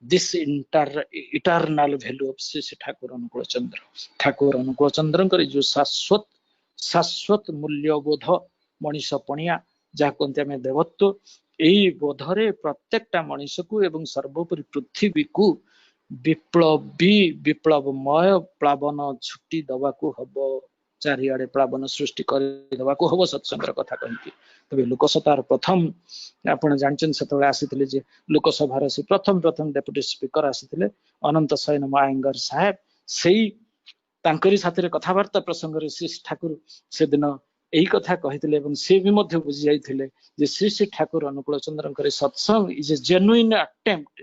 this eternal value of Shri Thakur Anukul चंद्र जो शाश्वत मूल्यबोध मनीष पणिया जहाँ कहते आम देवत्व यही बोधरे प्रत्येकटा मनीष को एवं सर्वोपरि पृथ्वी को विप्लवमय प्लावन छुट्टी दवा को हम चारिआडे प्लावन सृष्टि करदेवा को हम सत्संगर कथा कही तबे लोकसभार प्रथम आप जानते से आसी जे लोकसभार से प्रथम डेप्यूटी स्पीकर आसी अनंत शयन मायंगर साहेब से साथी कथबार्ता प्रसंग श्री ठाकुर से दिन यही कथा कही सी भी बुझी जाते श्री श्री ठाकुर अनुकूल चंद्र सत्संग is A genuine attempt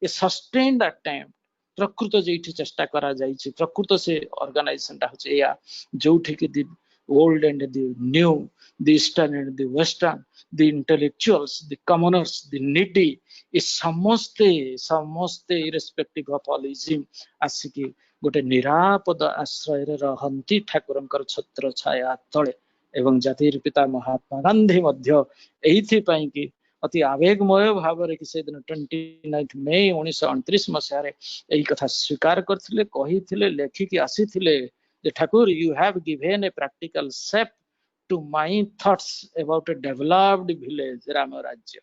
A sustained attempt प्रकृत जो चेष्टा करा जाइछि प्रकृत से ऑर्गेनाइजेशन टा होचे या जोठी कि the old and the new the eastern and the western the intellectuals the commoners the needy ए समस्ते इरेस्पेक्टिव ऑफ ऑलिज्म आसिकी गोटे निरापद आश्रय रहंती ठाकुरंकर छत्र छाया तले एवं जातिर पिता महात्मा गांधी मध्य एथि पई कि अति आवेगमय भाव कि से दिन 29 मे 1929 मसीह यही कथा स्वीकार करथिले कहिथिले लेखिकी आसीथिले जे Thakur you have given a practical shape to my thoughts about a developed village Ram Rajya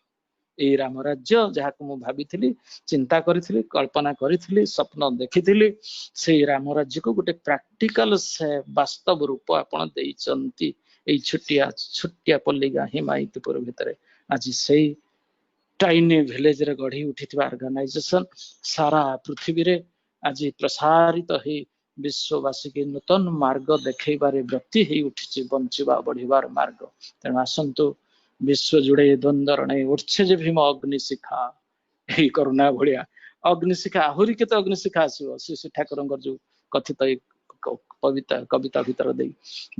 ये राम राज्य जहाँ को भाभी चिंता करी कल्पना करी स्वप्न देखी से राम राज्य को गोटे प्रैक्टिकल से वास्तव रूप आपड़ छुटिया पल्लिगा हिमायतपुर भितर आज से टाइनी विलेज रे गढ़ी उठी ऑर्गेनाइजेशन सारा पृथ्वी रे आज प्रसारित हो विश्ववासी के नूतन मार्ग देखबार व्यक्ति ही उठी बंचवा बढ़िबार मार्ग तेणु आसतु विश्व जुड़े द्वंद्वरणे उठे जे भीम अग्निशिखा यही करुणा भलिया अग्निशिखा आहुरी केते अग्निशिखा आसीबो श्री ठाकुर जो कथित कविता भीतर दे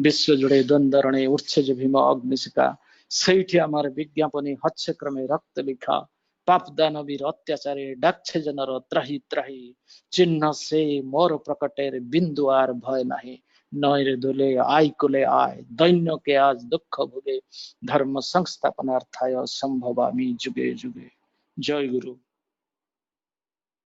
विश्व जुड़े द्वंद्वरणे उठे जे भीम अग्निशिखा सैठी आमार विज्ञापनी हच्छे क्रमे रक्त लिखा पाप दानवीर अत्याचारे डाक्छे जनर त्राही त्राही चिन्ह से मोर प्रकटेर बिंदु आर भय नाही नयरे दोले आय कुले आय दैन्य के आज दुख भोगे धर्म संस्थापनार्थाय संभवामि जुगे जुगे। जय गुरु।